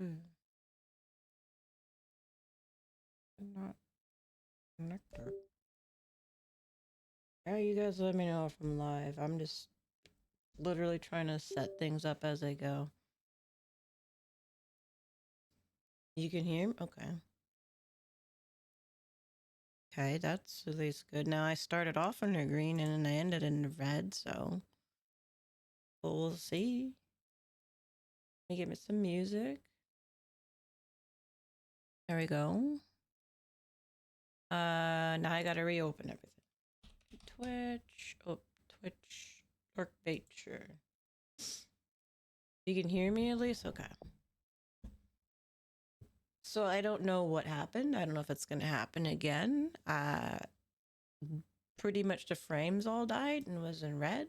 Hmm. Not connected. Yeah, you guys let me know if I'm live. I'm just literally trying to set things up as I go. You can hear me? Okay. Okay, that's at least good. Now I started off in the green and then I ended in the red, so we'll see. Let me give me some music. There we go. Now I gotta reopen everything. Twitch. Oh, Twitch. Dark bait, sure. You can hear me at least? Okay. So I don't know what happened. I don't know if it's gonna happen again. Pretty much the frames all died and was in red.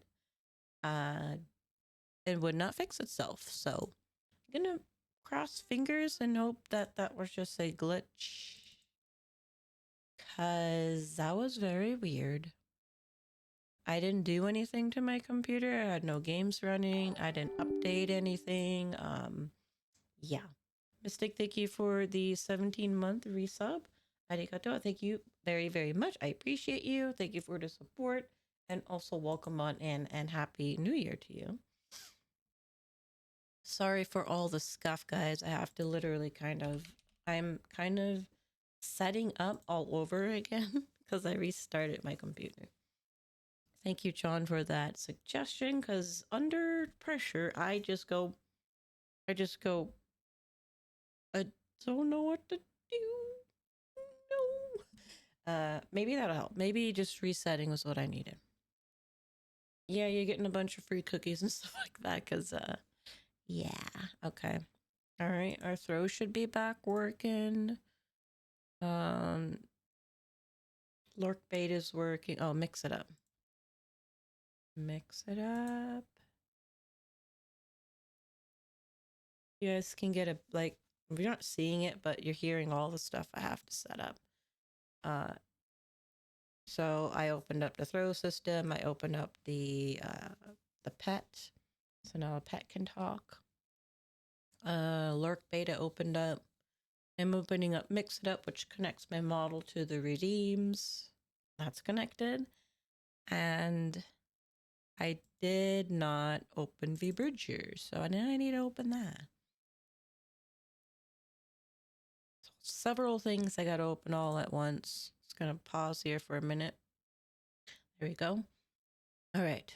Uh, it would not fix itself. So I'm gonna cross fingers and hope that that was just a glitch. Cause that was very weird. I didn't do anything to my computer. I had no games running. I didn't update anything. Yeah. Mystic, thank you for the 17-month resub. Arigato. Thank you very, very much. I appreciate you. Thank you for the support. And also welcome on in and happy new year to you. Sorry for all the scuff, guys. I have to literally I'm kind of setting up all over again because I restarted my computer. Thank you, John, for that suggestion. Because under pressure, I just go, I don't know what to do. No. Maybe that'll help. Maybe just resetting was what I needed. Yeah, you're getting a bunch of free cookies and stuff like that. Because, yeah. Okay. All right. Our throw should be back working. Um, Lurk bait is working. Oh, mix it up. Mix it up. You guys can get a, like, you're not seeing it, but you're hearing all the stuff I have to set up. So I opened up the throw system. I opened up the pet. So now a pet can talk. Lurk beta opened up. I'm opening up Mix It Up, which connects my model to the redeems. That's connected. And I did not open VBridger, so now I need to open that. So several things I got to open all at once. Just gonna pause here for a minute. There we go. All right.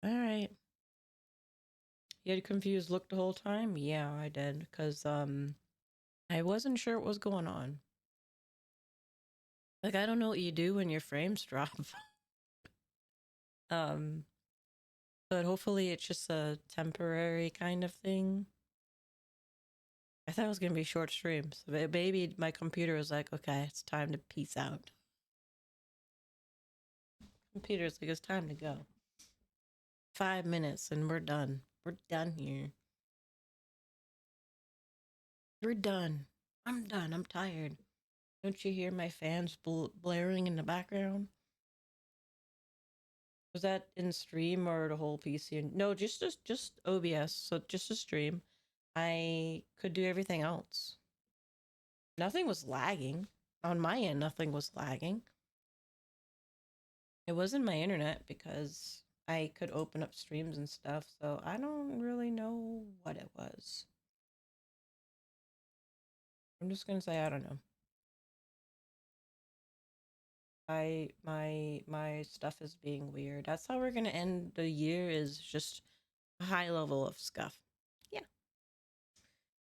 All right. You had a confused look the whole time? Yeah, I did. Because I wasn't sure what was going on. Like, I don't know what you do when your frames drop. um, but hopefully it's just a temporary kind of thing. I thought it was gonna be short streams. But maybe my computer was like, okay, it's time to peace out. Computer's like, it's time to go. 5 minutes and we're done. We're done here. We're done. I'm done. I'm tired. Don't you hear my fans blaring in the background? Was that in stream or the whole PC? No, just OBS. So just a stream. I could do everything else. Nothing was lagging. On my end, nothing was lagging. It wasn't my internet because I could open up streams and stuff, so I don't really know what it was. I'm just gonna say I don't know. My stuff is being weird. That's how we're gonna end the year, is just a high level of scuff. Yeah.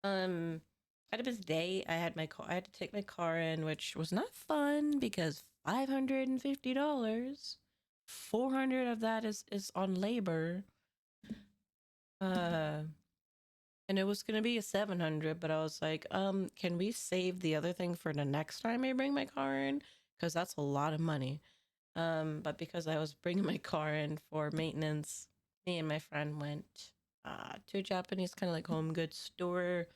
Out of his day, I had my car. I had to take my car in, which was not fun because $550. 400 of that is on labor. Uh, and it was gonna be a 700, but I was like, can we save the other thing for the next time I bring my car in? Because that's a lot of money. But because I was bringing my car in for maintenance, me and my friend went to a Japanese kind of like home goods store,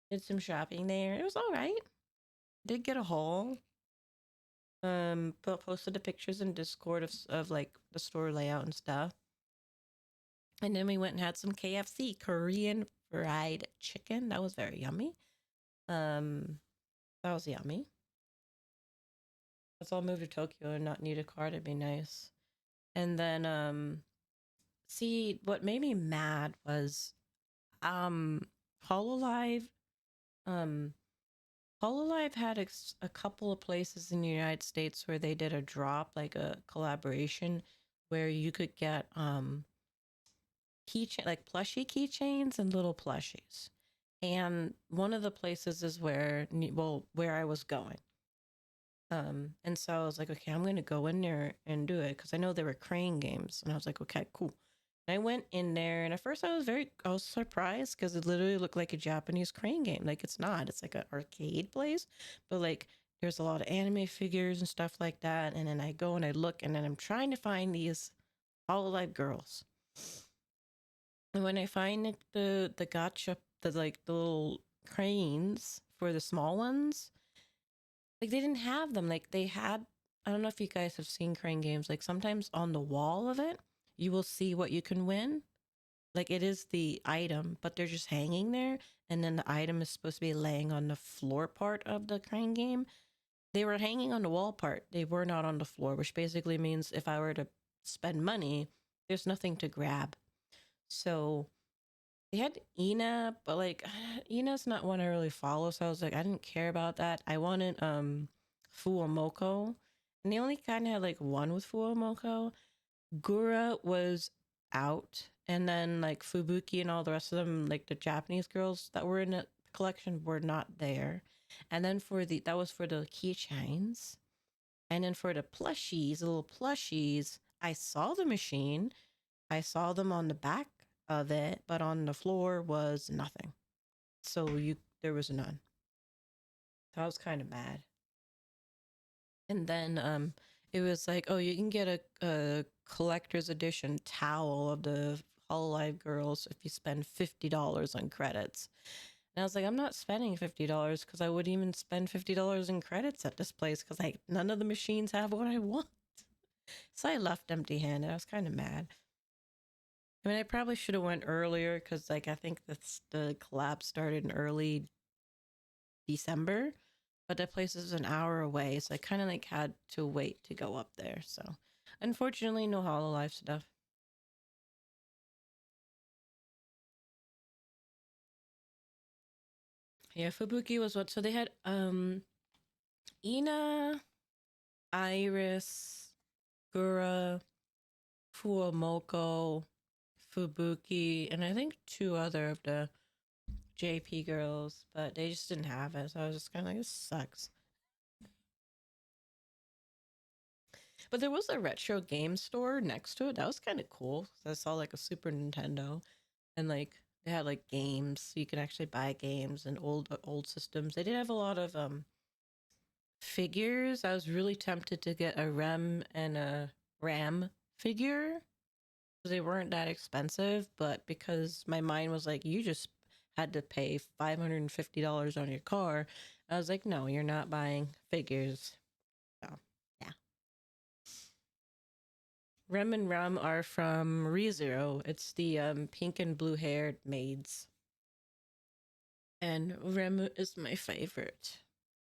did some shopping there. It was all right. Did get a haul. Posted the pictures in Discord of like the store layout and stuff. And then we went and had some KFC, Korean fried chicken. That was very yummy. Um, that was yummy. Let's all move to Tokyo and not need a car to be nice. And then see what made me mad was um Hololive um Hololive had a couple of places in the United States where they did a drop, like a collaboration, where you could get keychain, like plushie keychains and little plushies. And one of the places is where I was going. And so I was like, okay, I'm gonna go in there and do it because I know there were crane games, and I was like, okay, cool. And I went in there, and at first I was surprised because it literally looked like a Japanese crane game. Like it's not, it's like an arcade place, but like there's a lot of anime figures and stuff like that. And then I go and I look, and then I'm trying to find these Hololive girls. And when I find the gotcha, the little cranes for the small ones, like they didn't have them. Like they had, I don't know if you guys have seen crane games. Like sometimes on the wall of it, you will see what you can win. Like it is the item, but they're just hanging there, and then the item is supposed to be laying on the floor part of the crane game. They were hanging on the wall part. They were not on the floor, which basically means if I were to spend money, there's nothing to grab. So they had Ina, but like Ina's not one I really follow, so I was like, I didn't care about that. I wanted Fuomoko. And they only kinda had like one with Fuomoko. Gura was out, and then like Fubuki and all the rest of them, like the Japanese girls that were in the collection were not there. And then for the that was for the keychains. And then for the plushies, the little plushies, I saw the machine. I saw them on the back of it, but on the floor was nothing. So there was none. So I was kind of mad. And then it was like, oh, you can get a collector's edition towel of the Hololive girls if you spend $50 on credits. And I was like, I'm not spending $50 because I wouldn't even spend $50 in credits at this place because like none of the machines have what I want. So I left empty handed. I was kind of mad. I mean, I probably should have went earlier because, like, I think the collab started in early December, but that place is an hour away, so I kind of like had to wait to go up there. So, unfortunately, no Hololive stuff. Yeah, Fubuki was what? So they had Ina, Iris, Gura, Fuomoko, Fubuki, and I think two other of the JP girls, but they just didn't have it. So I was just kind of like, this sucks. But there was a retro game store next to it. That was kind of cool. I saw like a Super Nintendo, and like they had like games, so you could actually buy games and old systems. They did have a lot of figures. I was really tempted to get a Rem and a Ram figure. They weren't that expensive, but because my mind was like, you just had to pay $550 on your car, I was like, no, you're not buying figures. So yeah. Rem and Rum are from ReZero. It's the pink and blue haired maids. And Rem is my favorite.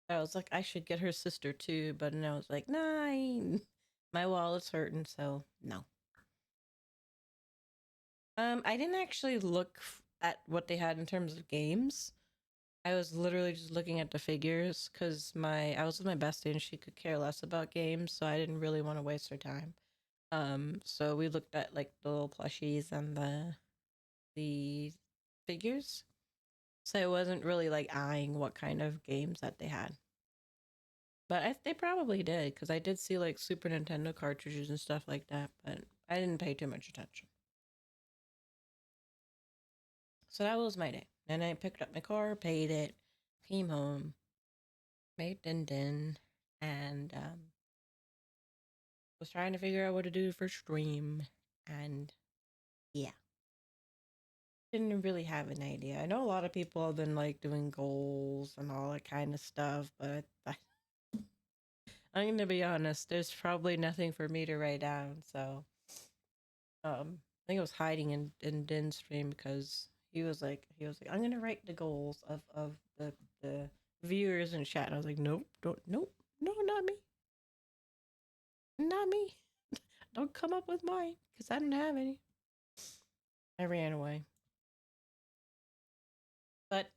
I was like, I should get her sister too, but then I was like, nah, my wallet's hurting, so no. I didn't actually look at what they had in terms of games. I was literally just looking at the figures because my I was with my bestie and she could care less about games, so I didn't really want to waste her time. So we looked at like the little plushies and the figures. So I wasn't really like eyeing what kind of games that they had. But they probably did because I did see like Super Nintendo cartridges and stuff like that, but I didn't pay too much attention. So that was my day. And I picked up my car, paid it, came home, made din din, and was trying to figure out what to do for stream. And yeah, didn't really have an idea. I know a lot of people have been like doing goals and all that kind of stuff, but I'm gonna be honest. There's probably nothing for me to write down. So, think I was hiding in Din's stream because he was like, I'm gonna write the goals of the viewers in chat. And I was like, nope, don't, nope, no, not me, not me. Don't come up with mine because I don't have any. I ran away, but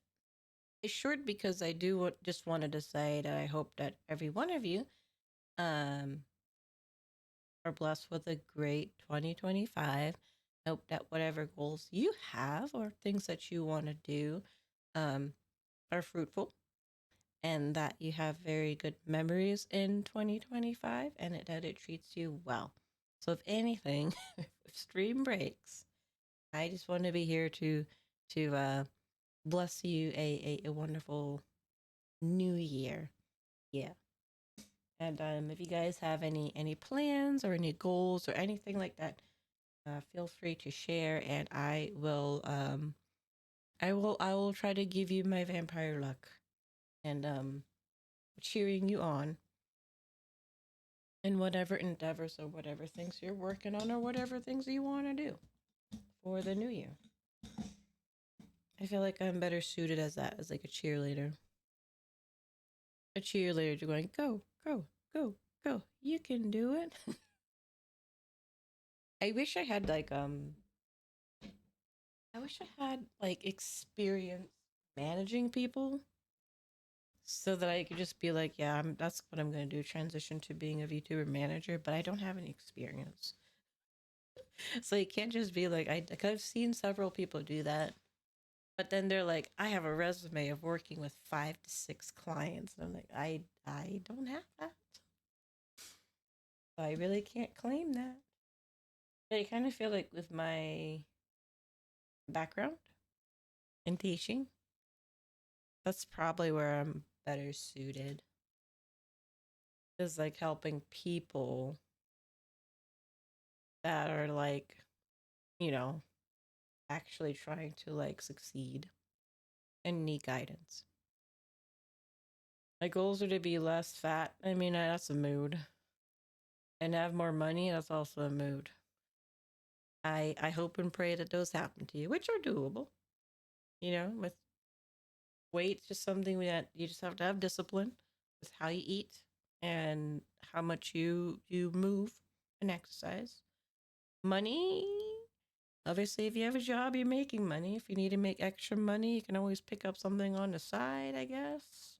it's short because I do just wanted to say that I hope that every one of you um are blessed with a great 2025. Hope that whatever goals you have or things that you want to do um, are fruitful and that you have very good memories in 2025 and that it treats you well. So, if anything, if stream breaks, I just want to be here to bless you a wonderful new year. Yeah. And if you guys have any plans or any goals or anything like that, feel free to share, and I will try to give you my vampire luck and cheering you on in whatever endeavors or whatever things you're working on or whatever things you want to do for the new year. I feel like I'm better suited as that, as like a cheerleader. A cheerleader going, go, go, go, go. You can do it. I wish I had like experience managing people so that I could just be like, yeah, that's what I'm going to do, transition to being a VTuber manager, but I don't have any experience. So you can't just be like, I've seen several people do that, but then they're like, I have a resume of working with 5 to 6 clients. And I'm like, I don't have that. So I really can't claim that. But I kind of feel like with my background in teaching, that's probably where I'm better suited. Is like helping people that are like, you know, actually trying to like succeed and need guidance. My goals are to be less fat. I mean, that's a mood. And have more money, that's also a mood. I hope and pray that those happen to you, which are doable. You know, with weight, just something that you just have to have discipline with how you eat and how much you move and exercise. Money, obviously, if you have a job, you're making money. If you need to make extra money, you can always pick up something on the side, I guess,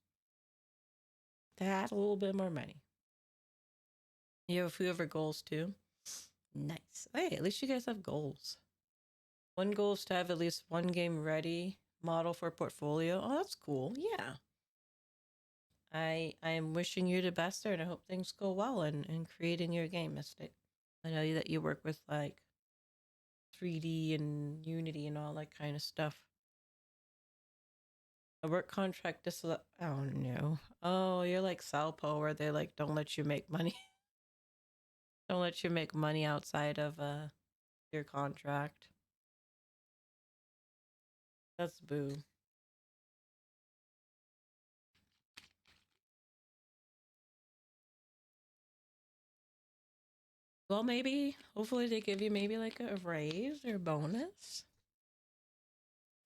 to add a little bit more money. You have a few other goals too. Nice. Hey, at least you guys have goals. One goal is to have at least one game ready model for portfolio. Oh, that's cool. Yeah. I am wishing you the best there and I hope things go well in creating your game, Mystic. I know that you work with like 3D and Unity and all that kind of stuff. A work contract oh no. Oh, you're like Salpo where they like don't let you make money. Don't let you make money outside of your contract. That's boo. Well, maybe hopefully they give you maybe like a raise or bonus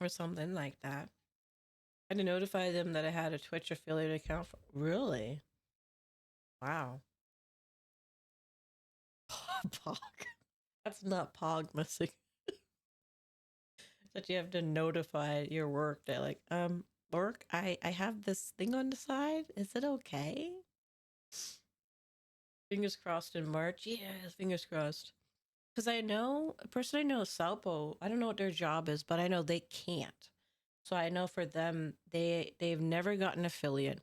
or something like that. I had to notify them that I had a Twitch affiliate account. Really? Wow. Pog. That's not Pog missing. That you have to notify your work that like, work, I have this thing on the side. Is it okay? Fingers crossed in March. Yeah, fingers crossed. Because I know a person I know, Salpo. I don't know what their job is, but I know they can't. So I know for them, they've never gotten affiliate,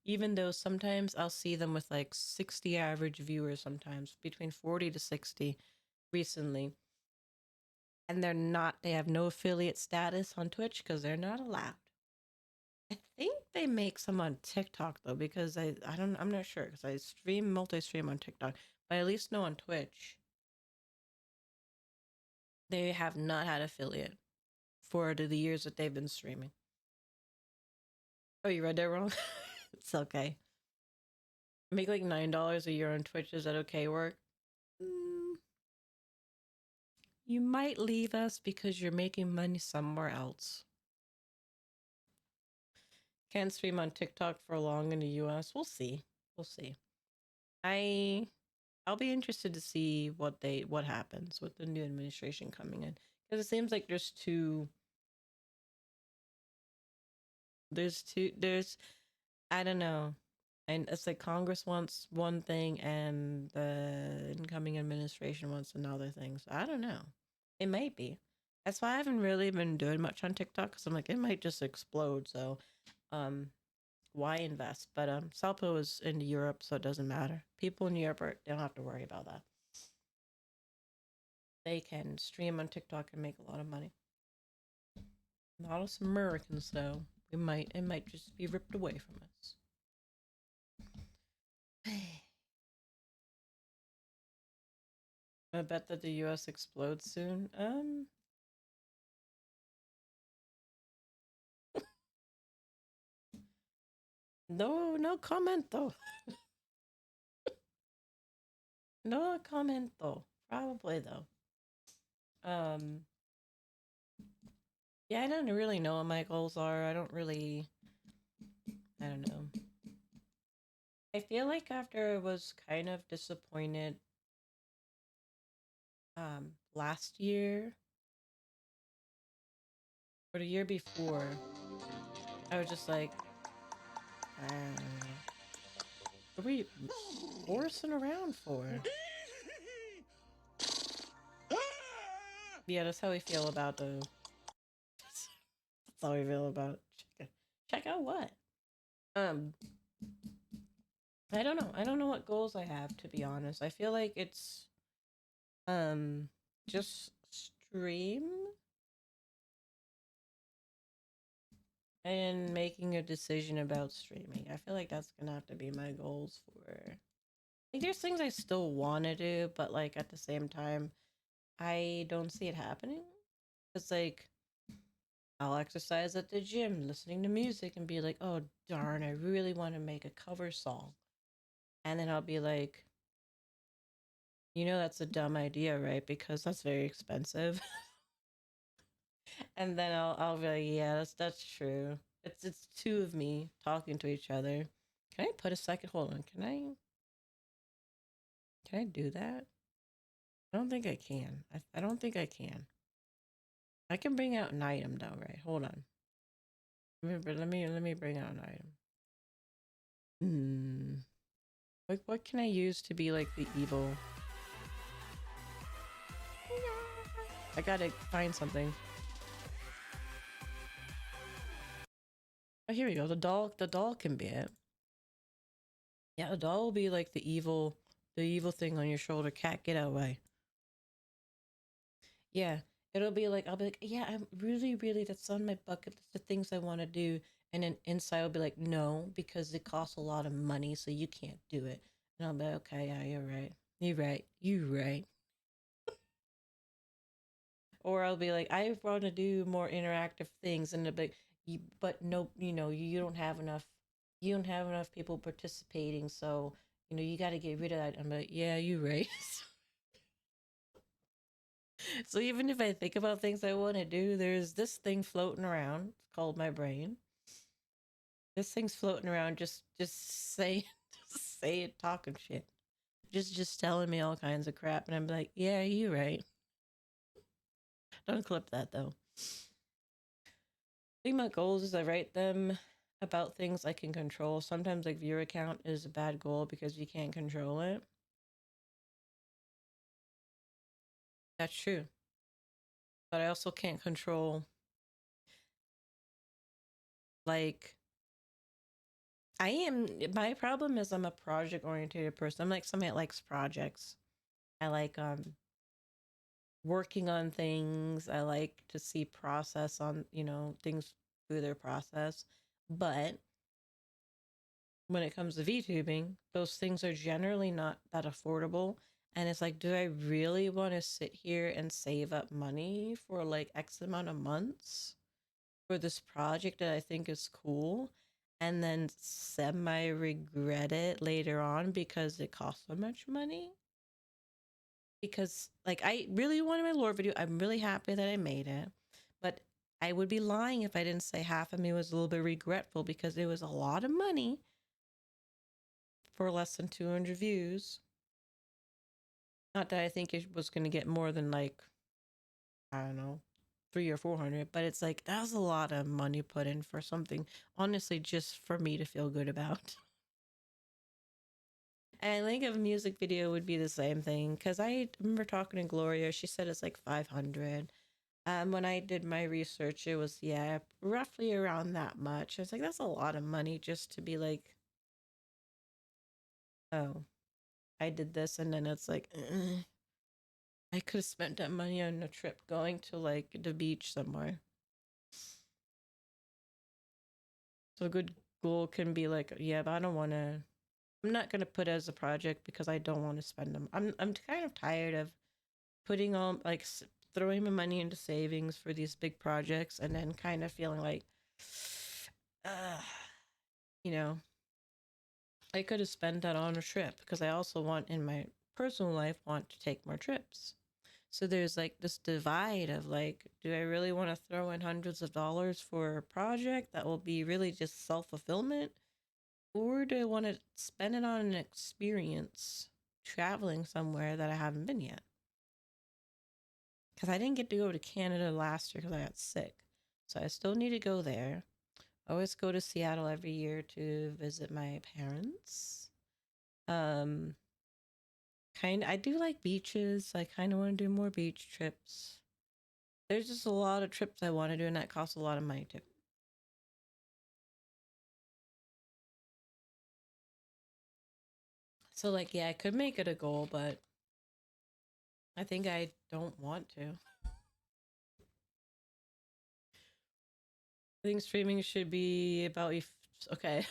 even though sometimes I'll see them with like 60 average viewers, sometimes between 40 to 60 recently, and they have no affiliate status on Twitch because they're not allowed. I think they make some on TikTok though, because I'm not sure because I multi-stream on TikTok, but I at least know on Twitch they have not had affiliate for the years that they've been streaming. Oh, you read that wrong? It's okay. Make like $9 a year on Twitch. Is that okay work? Mm, you might leave us because you're making money somewhere else. Can't stream on TikTok for long in the US. We'll see. We'll see. I I'll be interested to see what happens with the new administration coming in, because it seems like there's I don't know. And it's like Congress wants one thing and the incoming administration wants another thing. So I don't know. It might be. That's why I haven't really been doing much on TikTok, because I'm like, it might just explode. So um why invest? But Salpo is in Europe, so it doesn't matter. People in Europe don't have to worry about that. They can stream on TikTok and make a lot of money. Not us Americans though. It might just be ripped away from us. I bet that the US explodes soon. No comment though. No comment though. Probably though. Um yeah, I don't really know what my goals are. I don't know. I feel like after I was kind of disappointed last year or the year before, I was just like, what are we horsing around for? Yeah, that's how we feel about the. That's how we feel about check out what? Um, I don't know. I don't know what goals I have, to be honest. I feel like it's um just stream and making a decision about streaming. I feel like that's gonna have to be my goals for. Like, there's things I still want to do, but like at the same time, I don't see it happening. It's like I'll exercise at the gym, listening to music, and be like, "Oh darn, I really want to make a cover song," and then I'll be like, that's a dumb idea, right? Because that's very expensive. And then I'll be like, yeah, that's true. It's two of me talking to each other. Can I put a second? Hold on. Can I do that? I don't think I can. I don't think I can. I can bring out an item though, right? Hold on. Let me bring out an item. Hmm. Like, what can I use to be like the evil? I gotta find something. Oh, here we go. The doll can be it. Yeah, the doll will be like the evil thing on your shoulder. Cat, get out of the way. Yeah, it'll be like I'll be like, yeah, I'm really, really that's on my bucket list of things I want to do, and then inside I'll be like, no, because it costs a lot of money, so you can't do it. And I'll be like, okay, yeah, you're right, you're right, you're right. Or I'll be like, I want to do more interactive things, and they'll be like, but no, you don't have enough, people participating, so you got to get rid of that. I'm like, yeah, you're right. So even if I think about things I want to do, there's this thing floating around. It's called my brain. This thing's floating around, just say, just say it, talking shit, just telling me all kinds of crap, and I'm like, yeah, you right. Don't clip that though. I think my goals is I write them about things I can control. Sometimes like viewer count is a bad goal because you can't control it. That's true, but I also can't control like I am. My problem is I'm a project oriented person. I'm like somebody that likes projects. I like working on things. I like to see process on things through their process. But when it comes to VTubing, those things are generally not that affordable. And it's like, do I really want to sit here and save up money for like X amount of months for this project that I think is cool, and then semi regret it later on because it costs so much money? because like I really wanted my lore video. I'm really happy that I made it, but I would be lying if I didn't say half of me was a little bit regretful because it was a lot of money for less than 200 views. Not that I think it was going to get more than like, I don't know, 300 or 400, but it's like that was a lot of money put in for something, honestly, just for me to feel good about. And I think a music video would be the same thing because I remember talking to Gloria. She said it's like 500. When I did my research, it was, yeah, roughly around that much. I was like, that's a lot of money just to be like, oh, I did this. And then it's like, I could have spent that money on a trip going to like the beach somewhere. So a good goal can be like, yeah, but I don't want to. I'm not gonna put it as a project because I don't want to spend them. I'm kind of tired of putting all like throwing my money into savings for these big projects and then kind of feeling like, uh, you know, I could have spent that on a trip because I also want in my personal life want to take more trips. So there's like this divide of like, do I really want to throw in hundreds of dollars for a project that will be really just self fulfillment? Or do I want to spend it on an experience traveling somewhere that I haven't been yet? Because I didn't get to go to Canada last year because I got sick. So I still need to go there. I always go to Seattle every year to visit my parents. Um, I do like beaches. I kind of want to do more beach trips. There's just a lot of trips I want to do, and that costs a lot of money too. So, like, yeah, I could make it a goal, but I think I don't want to. I think streaming should be about okay.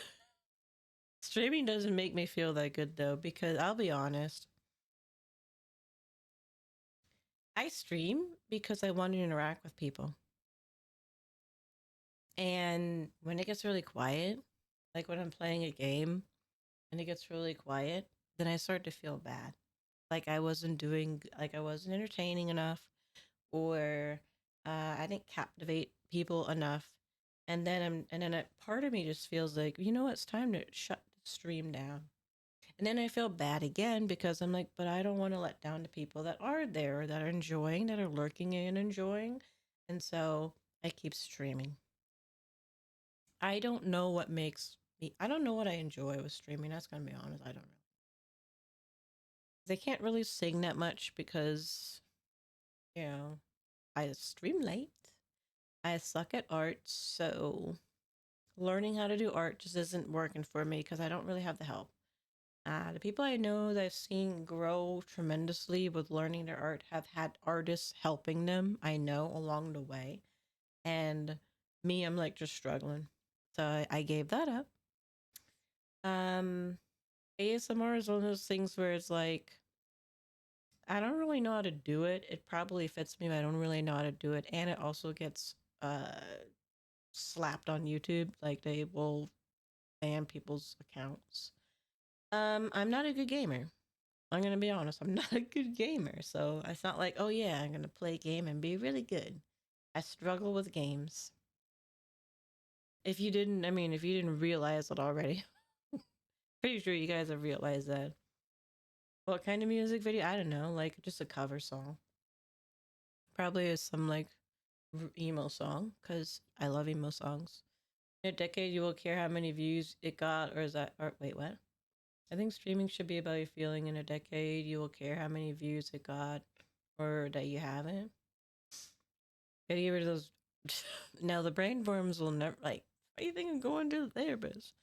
Streaming doesn't make me feel that good though, because I'll be honest, I stream because I want to interact with people. And when it gets really quiet, like when I'm playing a game and it gets really quiet, then I start to feel bad. Like I wasn't entertaining enough, or I didn't captivate people enough. And then a part of me just feels like, you know what, it's time to shut the stream down. And then I feel bad again because I'm like, but I don't want to let down the people that are there, that are enjoying, that are lurking and enjoying. And so I keep streaming. I don't know what makes me, I don't know what I enjoy with streaming. That's going to be honest. I don't know. They can't really sing that much because, you know, I stream late. I suck at art. So learning how to do art just isn't working for me because I don't really have the help. The people I know that I've seen grow tremendously with learning their art have had artists helping them, I know, along the way. And me, I'm like just struggling. So I gave that up. Um, ASMR is one of those things where it's like, I don't really know how to do it. It probably fits me, but I don't really know how to do it. And it also gets slapped on YouTube. Like they will ban people's accounts. I'm not a good gamer. I'm gonna be honest, I'm not a good gamer, so it's not like, oh yeah, I'm gonna play a game and be really good. I struggle with games. If you didn't realize it already, pretty sure you guys have realized that. What kind of music video? I don't know, like just a cover song. Probably is some like emo song, because I love emo songs. In a decade, you will care how many views it got, or is that, or wait, what? I think streaming should be about your feeling. In a decade, you will care how many views it got, or that you haven't. Gotta get rid of those. Now the brain worms will never like. What do you think I'm going to the therapist?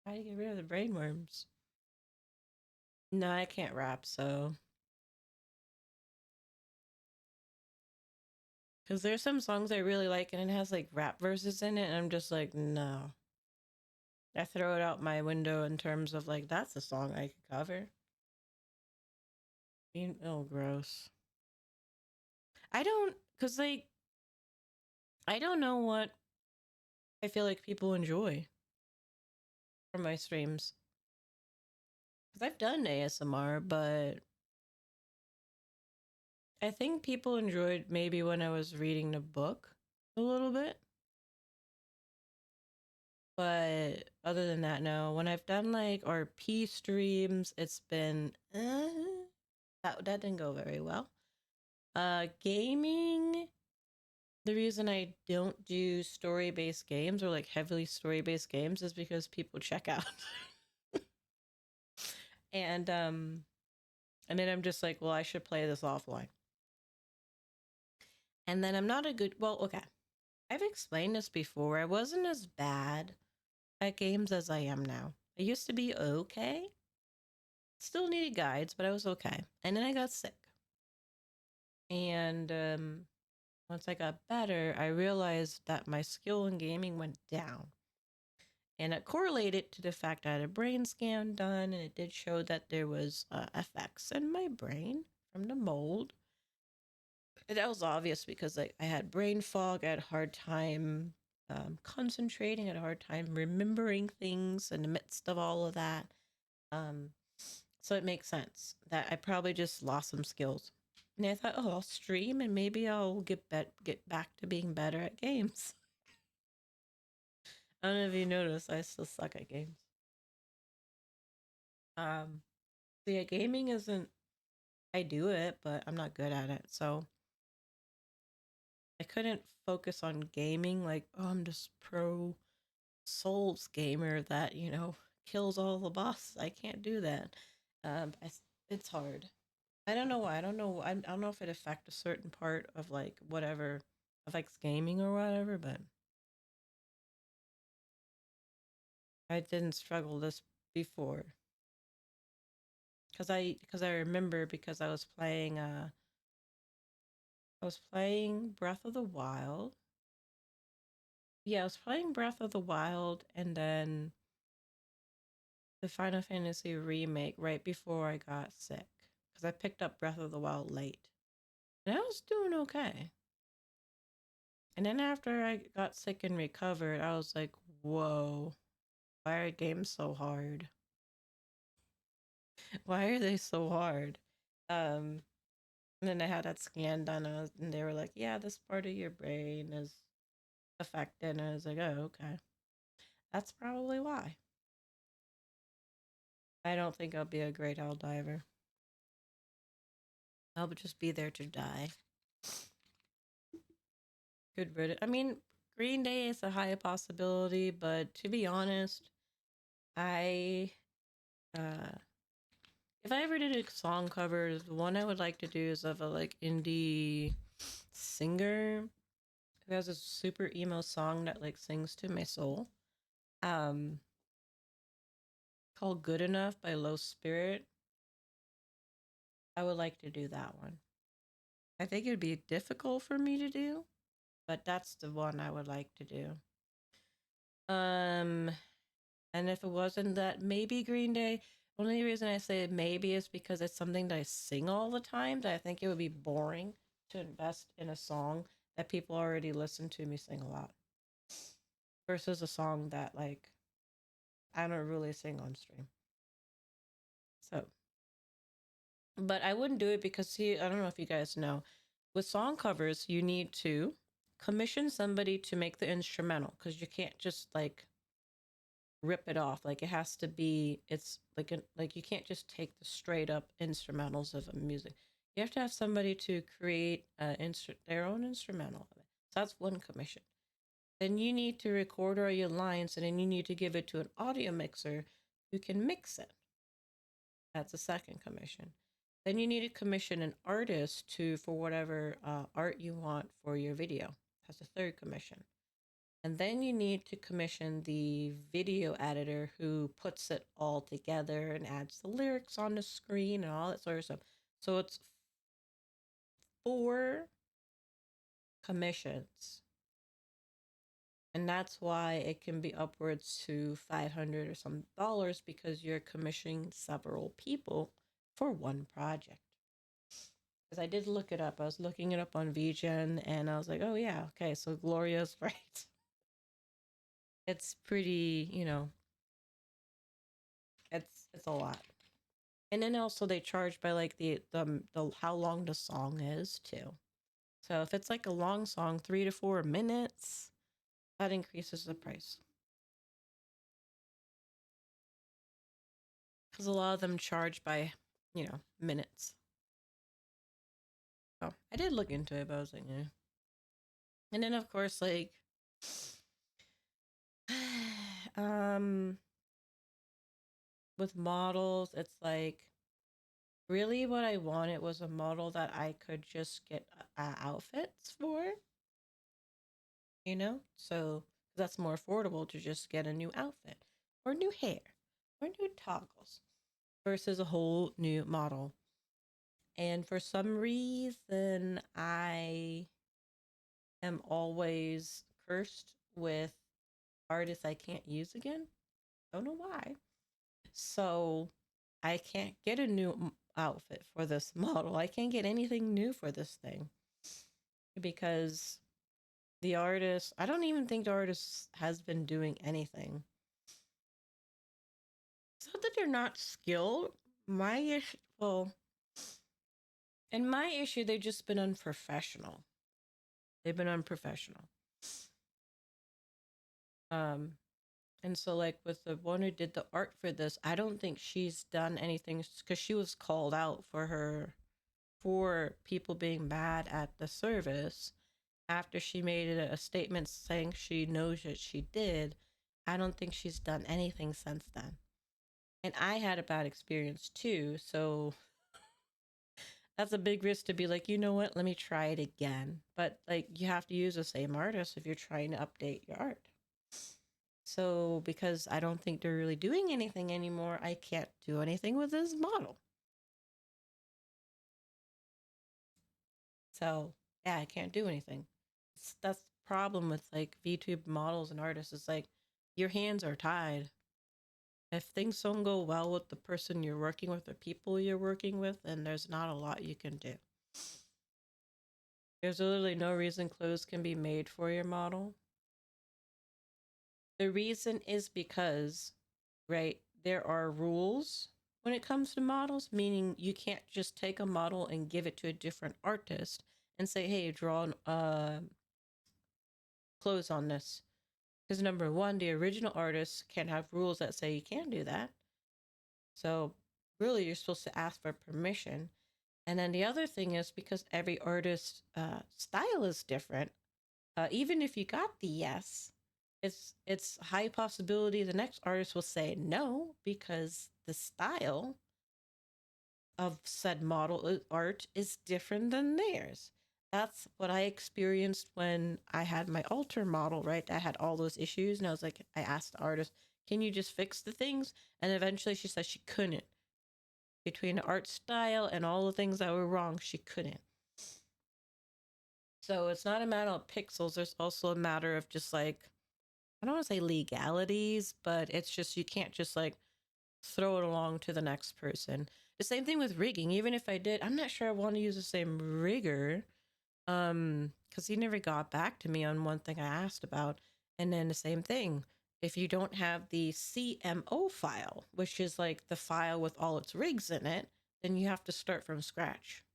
How do you get rid of the brain worms? No, I can't rap, so because there's some songs I really like and it has like rap verses in it, and I'm just like, no. I throw it out my window in terms of like that's a song I could cover. Oh, gross. I don't, cause like I don't know what I feel like people enjoy from my streams. Cause I've done ASMR, but I think people enjoyed maybe when I was reading the book a little bit, but other than that, no. When I've done like RP streams, it's been that didn't go very well. Gaming. The reason I don't do story based games or like heavily story based games is because people check out. and and then I'm just like, well, I should play this offline. And then I'm not a good well, okay. I've explained this before. I wasn't as bad at games as I am now. I used to be okay. Still needed guides, but I was okay. And then I got sick. And once I got better, I realized that my skill in gaming went down. And it correlated to the fact I had a brain scan done, and it did show that there was effects in my brain from the mold. And that was obvious because I had brain fog. I had a hard time concentrating. I had a hard time remembering things in the midst of all of that. Um, so it makes sense that I probably just lost some skills. And I thought, oh, I'll stream and maybe I'll get back to being better at games. I don't know if you noticed, I still suck at games. So yeah, gaming isn't. I do it, but I'm not good at it. So I couldn't focus on gaming like, oh, I'm just pro Souls gamer that kills all the bosses. I can't do that. It's hard. I don't know why. I don't know. I don't know if it affects a certain part of like whatever affects gaming or whatever, but I didn't struggle this before because I remember because I was playing Breath of the Wild. Yeah, I was playing Breath of the Wild and then the Final Fantasy remake right before I got sick because I picked up Breath of the Wild late. And I was doing okay. And then after I got sick and recovered, I was like, whoa, why are games so hard? Why are they so hard? And then I had that scan done, and they were like, yeah, this part of your brain is affected. And I was like, oh, okay. That's probably why. I don't think I'll be a great owl diver. I'll just be there to die. Good riddance. I mean, Green Day is a high possibility, but to be honest, I if I ever did a song cover, the one I would like to do is of a like indie singer who has a super emo song that like sings to my soul. Um Called Good Enough by Low Spirit. I would like to do that one. I think it would be difficult for me to do, but that's the one I would like to do. Um and if it wasn't that, maybe Green Day. Only reason I say maybe is because it's something that I sing all the time that I think it would be boring to invest in a song that people already listen to me sing a lot versus a song that like I don't really sing on stream. So, but I wouldn't do it because see, I don't know if you guys know, with song covers, you need to commission somebody to make the instrumental because you can't just like rip it off. Like it has to be. It's like you can't just take the straight up instrumentals of a music. You have to have somebody to create their own instrumental of it. So that's one commission. Then you need to record all your lines, and then you need to give it to an audio mixer who can mix it. That's a second commission. Then you need to commission an artist to for whatever art you want for your video. That's a third commission. And then you need to commission the video editor who puts it all together and adds the lyrics on the screen and all that sort of stuff. So it's 4 commissions. And that's why it can be upwards to 500 or some dollars because you're commissioning several people for one project. Because I did look it up. I was looking it up on VGen and I was like, oh yeah, okay, so Gloria's right. It's pretty, it's a lot. And then also they charge by like the how long the song is too. So if it's like a long song, 3 to 4 minutes, that increases the price. Because a lot of them charge by, minutes. Oh, I did look into it, but I was like, yeah. And then of course, like, um, with models, it's like really what I wanted was a model that I could just get outfits for, So that's more affordable to just get a new outfit or new hair or new toggles versus a whole new model. And for some reason, I am always cursed with artists I can't use again. Don't know why. So I can't get a new outfit for this model. I can't get anything new for this thing because the artist, I don't even think the artist has been doing anything. It's not that they're not skilled. My issue, well, in my issue, they've just been unprofessional. They've been unprofessional. Um, and so like with the one who did the art for this, I don't think she's done anything because she was called out for people being mad at the service after she made a statement saying she knows that she did. I don't think she's done anything since then. And I had a bad experience too, so that's a big risk to be like, you know what, let me try it again. But like you have to use the same artist if you're trying to update your art. So because I don't think they're really doing anything anymore, I can't do anything with this model. So yeah, I can't do anything. That's the problem with like VTube models and artists. It's like your hands are tied. If things don't go well with the person you're working with or people you're working with, then there's not a lot you can do. There's literally no reason clothes can be made for your model. The reason is because, right, there are rules when it comes to models, meaning you can't just take a model and give it to a different artist and say, hey, draw clothes on this. Because number one, the original artist can have rules that say you can't do that. So really, you're supposed to ask for permission. And then the other thing is because every artist's style is different. Even if you got the yes, it's high possibility the next artist will say no because the style of said model art is different than theirs. That's what I experienced when I had my altar model, right? I had all those issues, and I was like, I asked the artist, can you just fix the things? And eventually she said she couldn't. Between the art style and all the things that were wrong, she couldn't. So it's not a matter of pixels, there's also a matter of just like, I don't want to say legalities, but it's just you can't just like throw it along to the next person. The same thing with rigging. Even if I did, I'm not sure I want to use the same rigger. Because he never got back to me on one thing I asked about. And then the same thing. If you don't have the CMO file, which is like the file with all its rigs in it, then you have to start from scratch.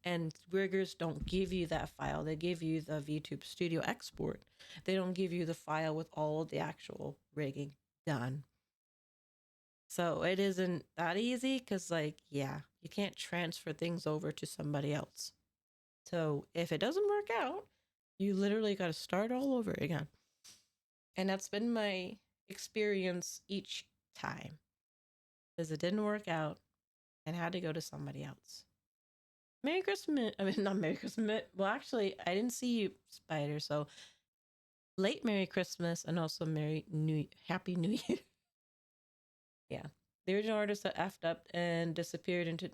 And riggers don't give you that file. They give you the VTube Studio export. They don't give you the file with all of the actual rigging done. So it isn't that easy because, like, yeah, you can't transfer things over to somebody else. So if it doesn't work out, you literally got to start all over again. And that's been my experience each time because it didn't work out and had to go to somebody else. Merry Christmas. I mean, not Merry Christmas. Well, actually, I didn't see you, Spider. So late Merry Christmas and also Happy New Year. Yeah. The original artist that effed up and disappeared into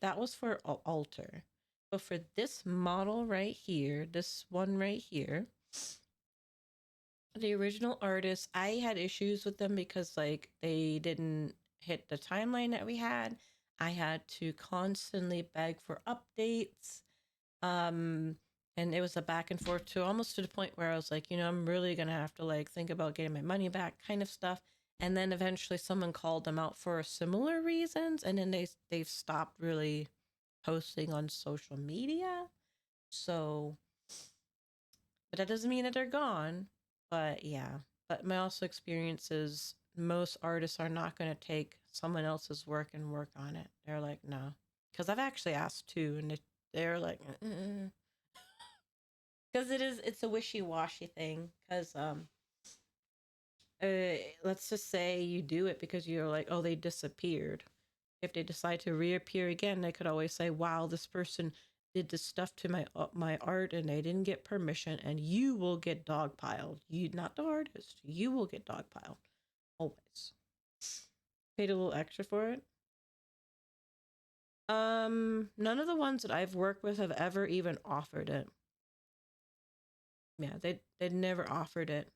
that was for altar. But for this model right here, this one right here, the original artist, I had issues with them because like they didn't hit the timeline that we had. I had to constantly beg for updates. And it was a back and forth to almost to the point where I was like, I'm really gonna have to like think about getting my money back kind of stuff. And then eventually someone called them out for similar reasons, and then they've stopped really posting on social media. So, but that doesn't mean that they're gone. But yeah, but my also experience is most artists are not going to take someone else's work and work on it. They're like, no, because I've actually asked too, and they're like, because it's a wishy washy thing. Because let's just say you do it because you're like, oh, they disappeared. If they decide to reappear again, they could always say, wow, this person did this stuff to my art and they didn't get permission, and you will get dogpiled. You, not the artist, you will get dogpiled. Always. Paid a little extra for it. None of the ones that I've worked with have ever even offered it. Yeah, they never offered it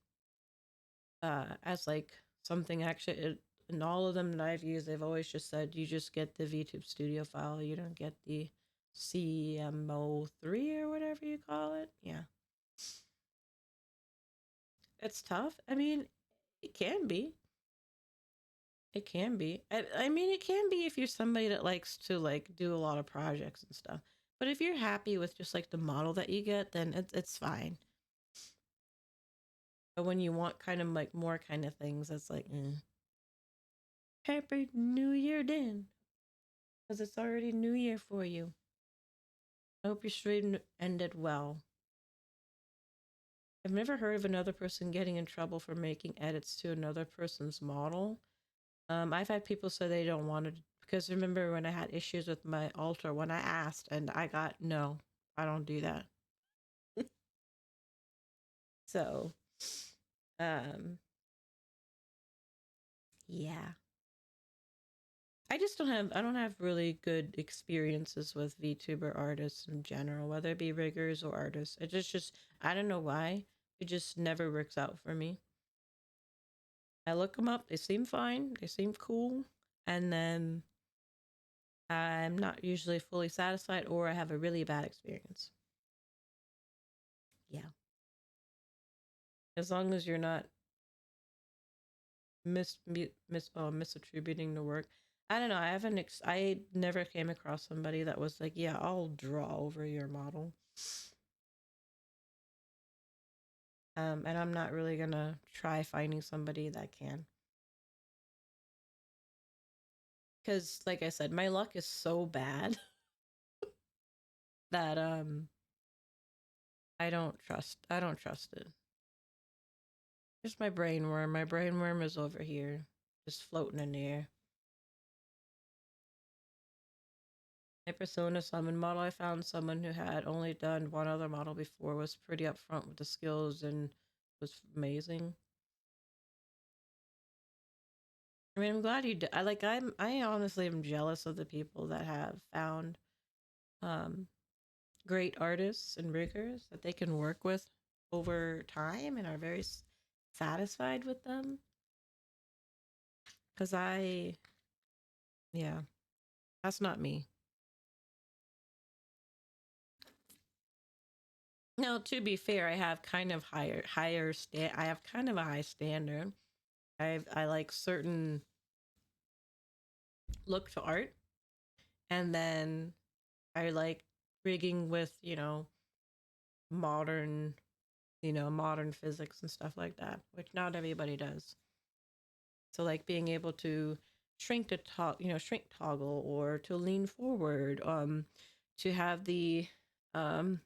as like something actually. In all of them that I've used, they've always just said you just get the VTube Studio file. You don't get the CMO3 or whatever you call it. Yeah, it's tough. I mean, it can be. It can be. I mean, it can be if you're somebody that likes to like do a lot of projects and stuff. But if you're happy with just like the model that you get, then it's fine. But when you want kind of like more kind of things, it's like, Happy New Year then, because it's already New Year for you. I hope your stream ended well. I've never heard of another person getting in trouble for making edits to another person's model. I've had people say they don't want to, because remember when I had issues with my altar, when I asked and I got no, I don't do that. So, um, yeah. I don't have really good experiences with VTuber artists in general, whether it be riggers or artists. It just I don't know why. It just never works out for me. I look them up, they seem fine, they seem cool, and then I'm not usually fully satisfied or I have a really bad experience. Yeah. As long as you're not misattributing the work. I don't know. I never came across somebody that was like, yeah, I'll draw over your model. And I'm not really gonna try finding somebody that can. Because, like I said, my luck is so bad that I don't trust it. Just my brain worm. My brain worm is over here, just floating in the air. My Persona Summon model, I found someone who had only done one other model before, was pretty upfront with the skills and was amazing. I mean, I'm glad you did. I honestly am jealous of the people that have found um great artists and riggers that they can work with over time and are very satisfied with them. Cuz yeah, that's not me. Now, to be fair, I have kind of I have kind of a high standard. I like certain look to art, and then I like rigging with, modern, modern physics and stuff like that, which not everybody does. So like being able to shrink toggle or to lean forward, to have um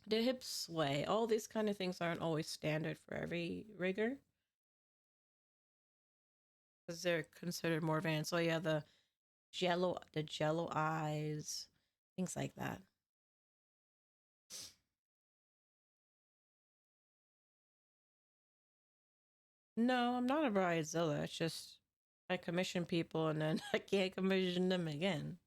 the hip sway. All these kind of things aren't always standard for every rigger because they're considered more advanced. So yeah, the jello eyes, things like that. No, I'm not a bridezilla. It's just I commission people and then I can't commission them again.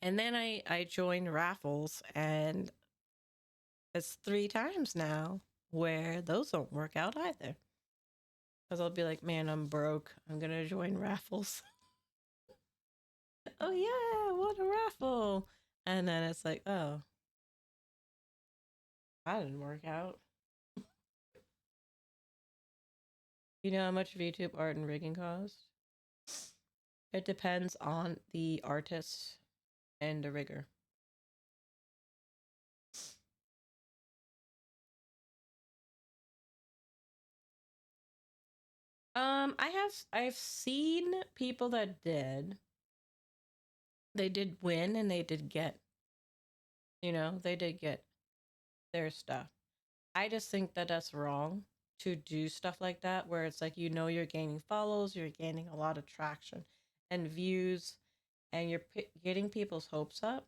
And then I joined raffles, and it's 3 times now where those don't work out either. Because I'll be like, man, I'm broke. I'm gonna join raffles. Oh yeah, what a raffle! And then it's like, oh, that didn't work out. You know how much YouTube art and rigging costs? It depends on the artist and the rigger. I've seen people that did. They did win and they did get, they did get their stuff. I just think that that's wrong to do stuff like that where it's like you're gaining follows, you're gaining a lot of traction and views and you're getting people's hopes up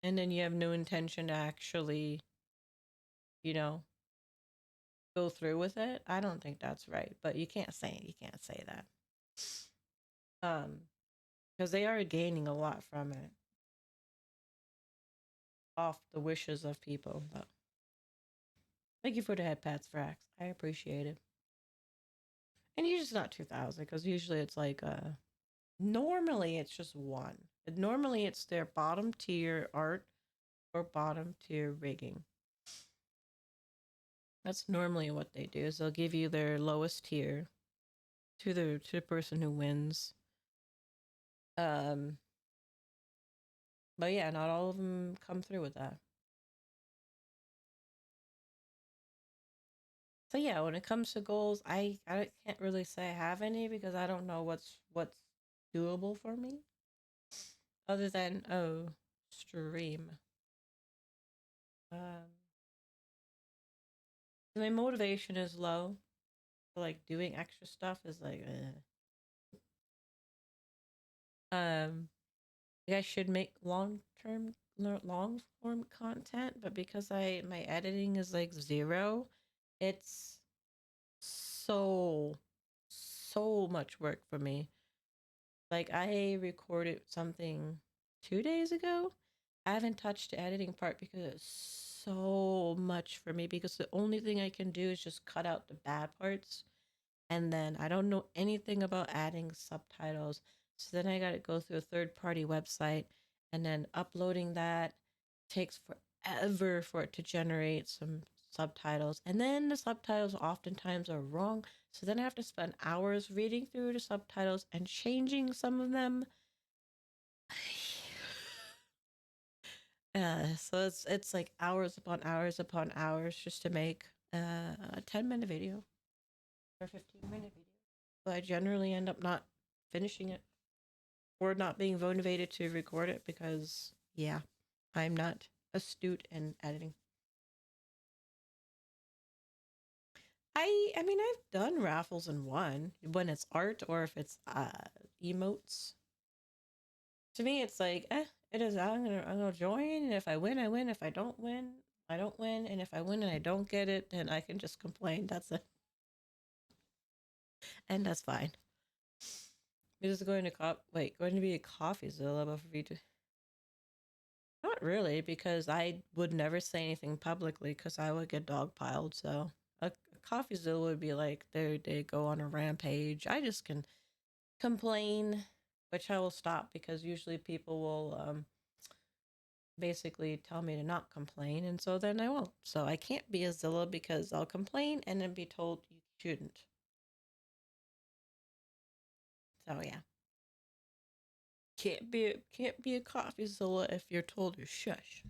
and then you have no intention to actually, you know, go through with it. I don't think that's right, but you can't say that. Because they are gaining a lot from it off the wishes of people. But thank you for the head pats, Frax. I appreciate it. And usually it's not 2,000 because usually it's like normally it's just one. Normally it's their bottom tier art or bottom tier rigging. That's normally what they do. Is they'll give you their lowest tier to the person who wins. Um, but yeah, not all of them come through with that. So yeah, when it comes to goals, I can't really say I have any because I don't know what's doable for me other than stream. Um, my motivation is low. So like doing extra stuff is like, I should make long form content, but because my editing is like zero, it's so much work for me. Like I recorded something 2 days ago. I haven't touched the editing part because it's so much for me because the only thing I can do is just cut out the bad parts. And then I don't know anything about adding subtitles. So then I got to go through a third party website and then uploading that takes forever for it to generate some subtitles. And then the subtitles oftentimes are wrong. So then I have to spend hours reading through the subtitles and changing some of them. So it's like hours upon hours upon hours just to make a 10-minute video or 15-minute video. So I generally end up not finishing it or not being motivated to record it because yeah, I'm not astute in editing. I mean I've done raffles and won when it's art or if it's emotes. To me it's like it is. I'm gonna join and if I win I win, if I don't win I don't win, and if I win and I don't get it then I can just complain. That's it. And that's fine. It is going to be a CoffeeZilla before you do. Not really, because I would never say anything publicly because I would get dogpiled. So a CoffeeZilla would be like they go on a rampage. I just can complain, which I will stop because usually people will basically tell me to not complain, and so then I won't. So I can't be a Zilla because I'll complain and then be told you shouldn't. So yeah, can't be a CoffeeZilla if you're told to shush.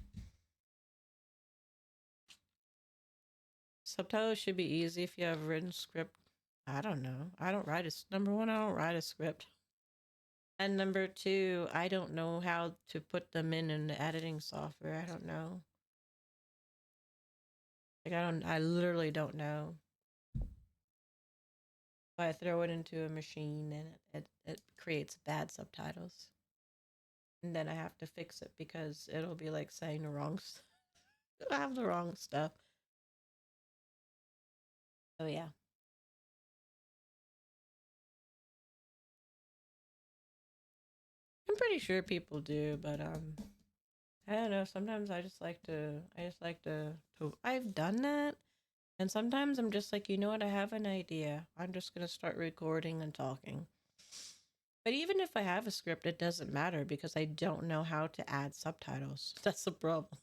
Subtitles should be easy if you have a written script. I don't know. I don't write a number one. I don't write a script, and number two, I don't know how to put them in the editing software. I don't know. Like I don't. I literally don't know. I throw it into a machine and it creates bad subtitles, and then I have to fix it because it'll be like saying the wrong. I have the wrong stuff. So yeah. I'm pretty sure people do, but I don't know. Sometimes I just like to I've done that. And sometimes I'm just like, you know what, I have an idea. I'm just gonna start recording and talking. But even if I have a script, it doesn't matter because I don't know how to add subtitles. That's the problem.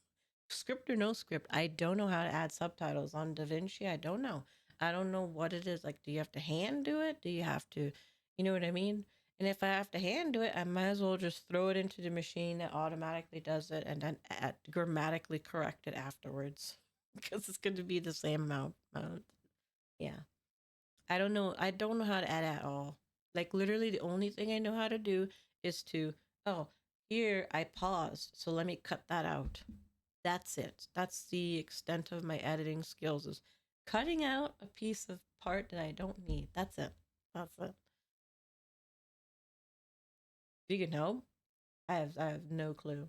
Script or no script, I don't know how to add subtitles on DaVinci. I don't know. I don't know what it is. Like, do you have to hand do it? Do you have to, you know what I mean? And if I have to hand do it, I might as well just throw it into the machine that automatically does it and then grammatically correct it afterwards because it's going to be the same amount. Yeah. I don't know. I don't know how to add at all. Like, literally, the only thing I know how to do is to, oh, here I paused. So let me cut that out. That's it. That's the extent of my editing skills is cutting out a piece of part that I don't need. That's it. That's it. Do you know? I have no clue.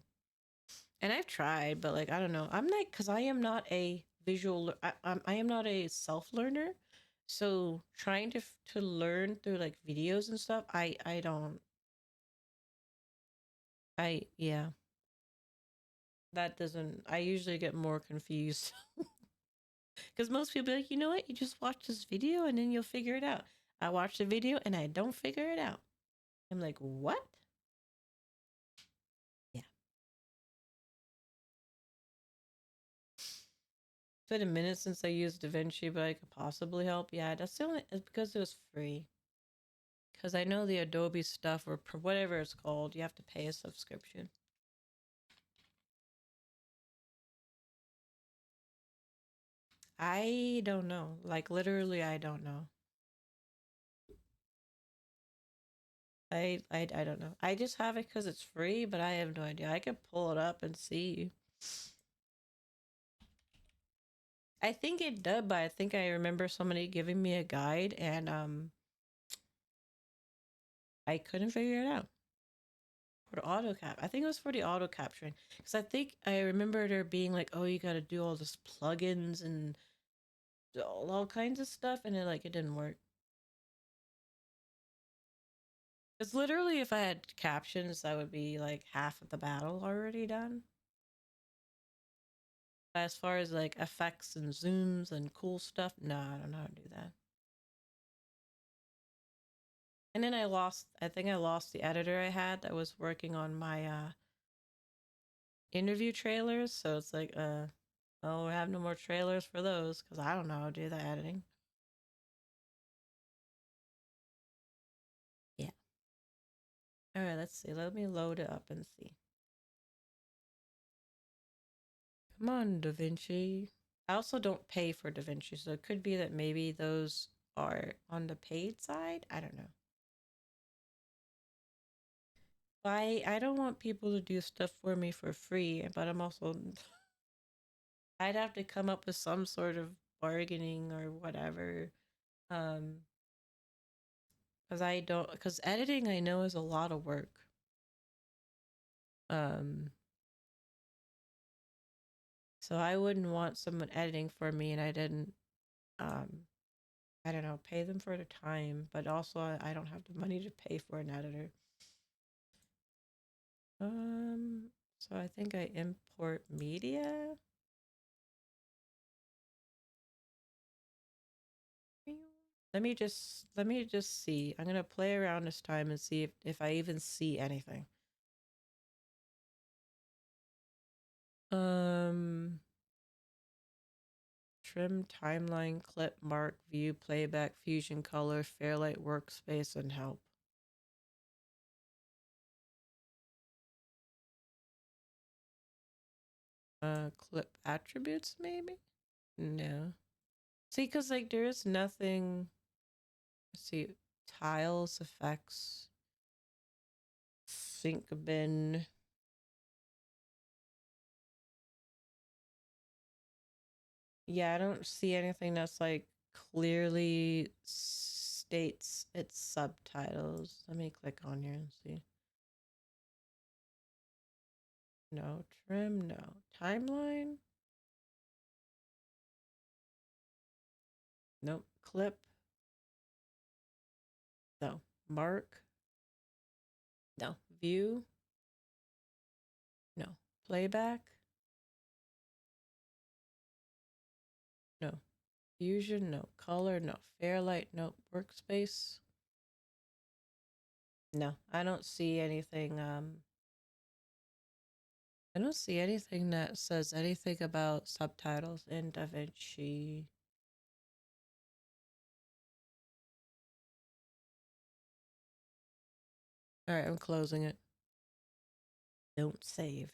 And I've tried, but like I don't know. I'm like because I am not a visual. I am not a self learner. So trying to learn through like videos and stuff, I don't. I yeah. That doesn't. I usually get more confused because most people be like, you know what? You just watch this video and then you'll figure it out. I watch the video and I don't figure it out. I'm like, what? Yeah. It's been a minute since I used DaVinci, but I could possibly help. Yeah, that's the only. It's because it was free. Because I know the Adobe stuff or whatever it's called, you have to pay a subscription. I don't know. Like literally, I don't know. I don't know. I just have it because it's free, but I have no idea. I could pull it up and see. I think it did, but I think I remember somebody giving me a guide and I couldn't figure it out. For the auto cap. I think it was for the auto capturing. Because I think I remember there being like, oh, you gotta do all this plugins and all kinds of stuff, and it didn't work. Because literally, if I had captions, that would be like half of the battle already done. As far as like effects and zooms and cool stuff, no, I don't know how to do that. And then I think I lost the editor I had that was working on my interview trailers. So it's like, oh, we have no more trailers for those because I don't know how to do the editing. Yeah. All right, let's see. Let me load it up and see. Come on, DaVinci. I also don't pay for DaVinci, so it could be that maybe those are on the paid side. I don't know. I don't want people to do stuff for me for free, but I'm also I'd have to come up with some sort of bargaining or whatever. Um, because I don't because editing I know is a lot of work. Um, so I wouldn't want someone editing for me and I didn't um I don't know, pay them for the time, but also I don't have the money to pay for an editor. So I think I import media. Let me just see. I'm gonna play around this time and see if I even see anything. Um Trim, timeline, clip, mark, view, playback, fusion, color, Fairlight, workspace, and help. Clip attributes, maybe? No. See, because, like, there is nothing. Let's see. Tiles, effects, sync bin. Yeah, I don't see anything that's, like, clearly states its subtitles. Let me click on here and see. No. Trim, no. Timeline? Nope. Clip? No. Mark? No. View? No. Playback? No. Fusion? No. Color? No. Fairlight? No. Workspace? No. I don't see anything. I don't see anything that says anything about subtitles in DaVinci. All right, I'm closing it. Don't save.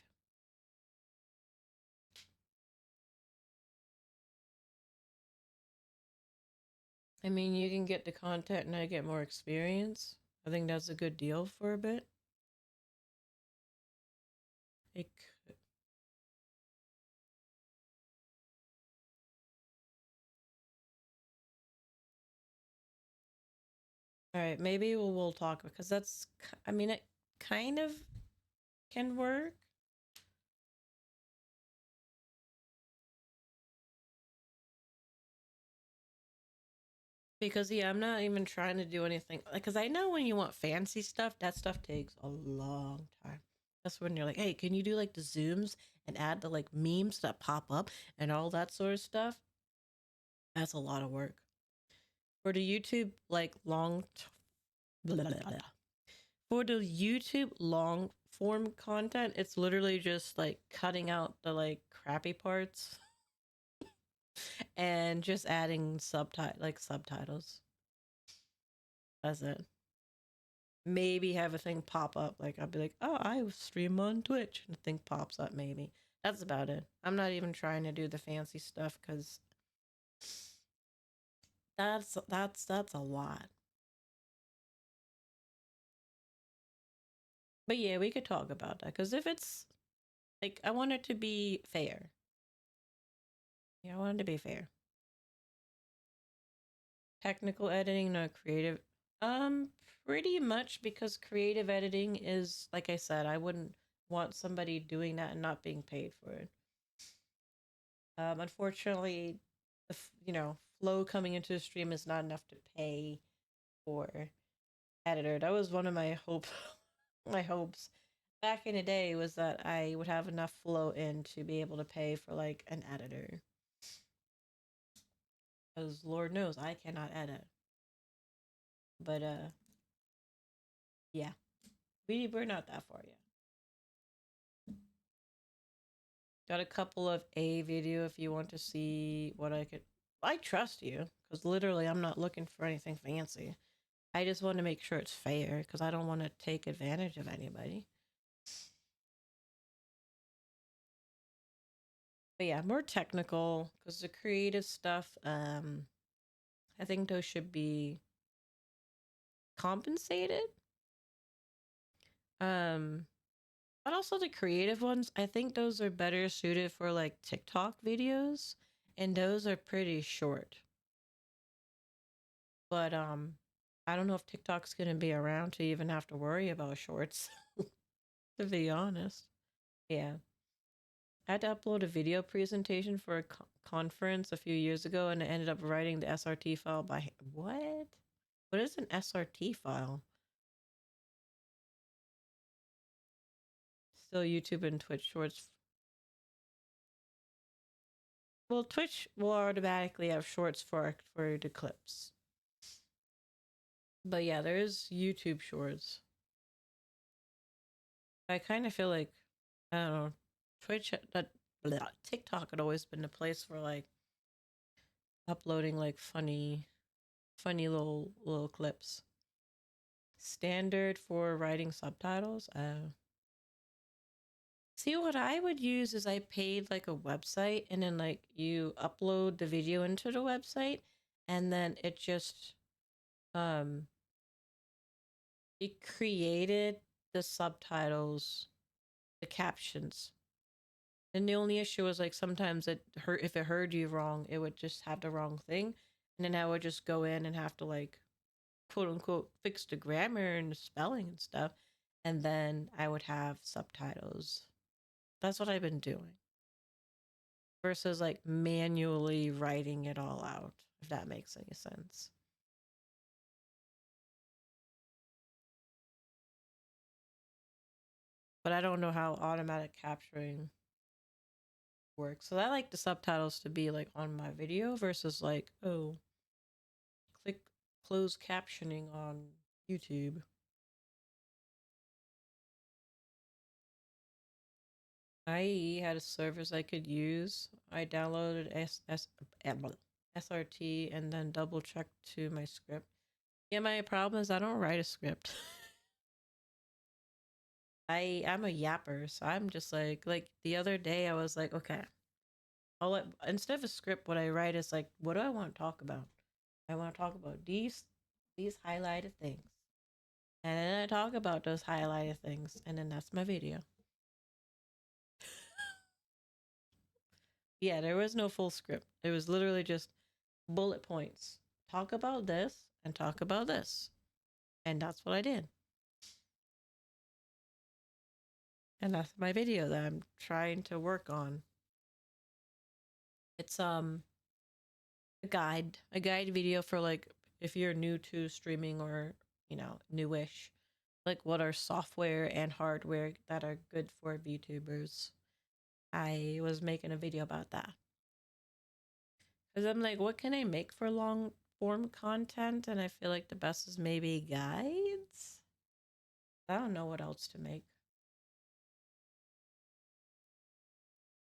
I mean, you can get the content and I get more experience. I think that's a good deal for a bit. It could. All right, maybe we'll talk because I mean, it kind of can work. Because yeah, I'm not even trying to do anything like because I know when you want fancy stuff, that stuff takes a long time. That's when you're like, hey, can you do like the zooms and add the like memes that pop up and all that sort of stuff? That's a lot of work. For the YouTube like blah, blah, blah. For the YouTube long form content, it's literally just like cutting out the like crappy parts and just adding subtitles. That's it. Maybe have a thing pop up. Like I'll be like, oh, I stream on Twitch, and the thing pops up. Maybe that's about it. I'm not even trying to do the fancy stuff because that's a lot. But yeah, we could talk about that because if it's like, I want it to be fair. Yeah, I want it to be fair. Technical editing, not creative. Um, Pretty much because creative editing is like I said, I wouldn't want somebody doing that and not being paid for it. Unfortunately, flow coming into the stream is not enough to pay for editor. That was one of my my hopes back in the day was that I would have enough flow in to be able to pay for like an editor. Because Lord knows I cannot edit. But yeah, we're not that far yet. Got a couple of A video if you want to see what I could. I trust you because literally I'm not looking for anything fancy. I just want to make sure it's fair because I don't want to take advantage of anybody. But yeah, more technical because the creative stuff, I think those should be compensated. Um, but also the creative ones, I think those are better suited for like TikTok videos, and those are pretty short. But I don't know if TikTok's gonna be around to even have to worry about shorts, to be honest. Yeah. I had to upload a video presentation for a conference a few years ago, and I ended up writing the SRT file by what? What is an SRT file? Still YouTube and Twitch Shorts. Well, Twitch will automatically have shorts for the clips. But yeah, there is YouTube Shorts. I kind of feel like I don't know, Twitch that TikTok had always been the place for like uploading like funny little clips. Standard for writing subtitles. See, what I would use is I paid like a website and then like you upload the video into the website and then um it created the subtitles, the captions. And the only issue was like sometimes it hurt if it heard you wrong, it would just have the wrong thing. And then I would just go in and have to like quote unquote fix the grammar and the spelling and stuff. And then I would have subtitles. That's what I've been doing. Versus like manually writing it all out, if that makes any sense. But I don't know how automatic capturing works. So I like the subtitles to be like on my video versus like, oh, click close captioning on YouTube. IE had a service I could use. I downloaded SRT and then double checked to my script. Yeah, my problem is I don't write a script. I'm a yapper, so I'm just like the other day I was like, okay, instead of a script, what I write is like, what do I want to talk about? I want to talk about these highlighted things, and then I talk about those highlighted things, and then that's my video. Yeah, there was no full script. It was literally just bullet points. Talk about this and talk about this, and that's what I did. And that's my video that I'm trying to work on. It's a guide video for like if you're new to streaming or, newish, like what are software and hardware that are good for VTubers. I was making a video about that. Cuz I'm like, what can I make for long form content? And I feel like the best is maybe guides. I don't know what else to make.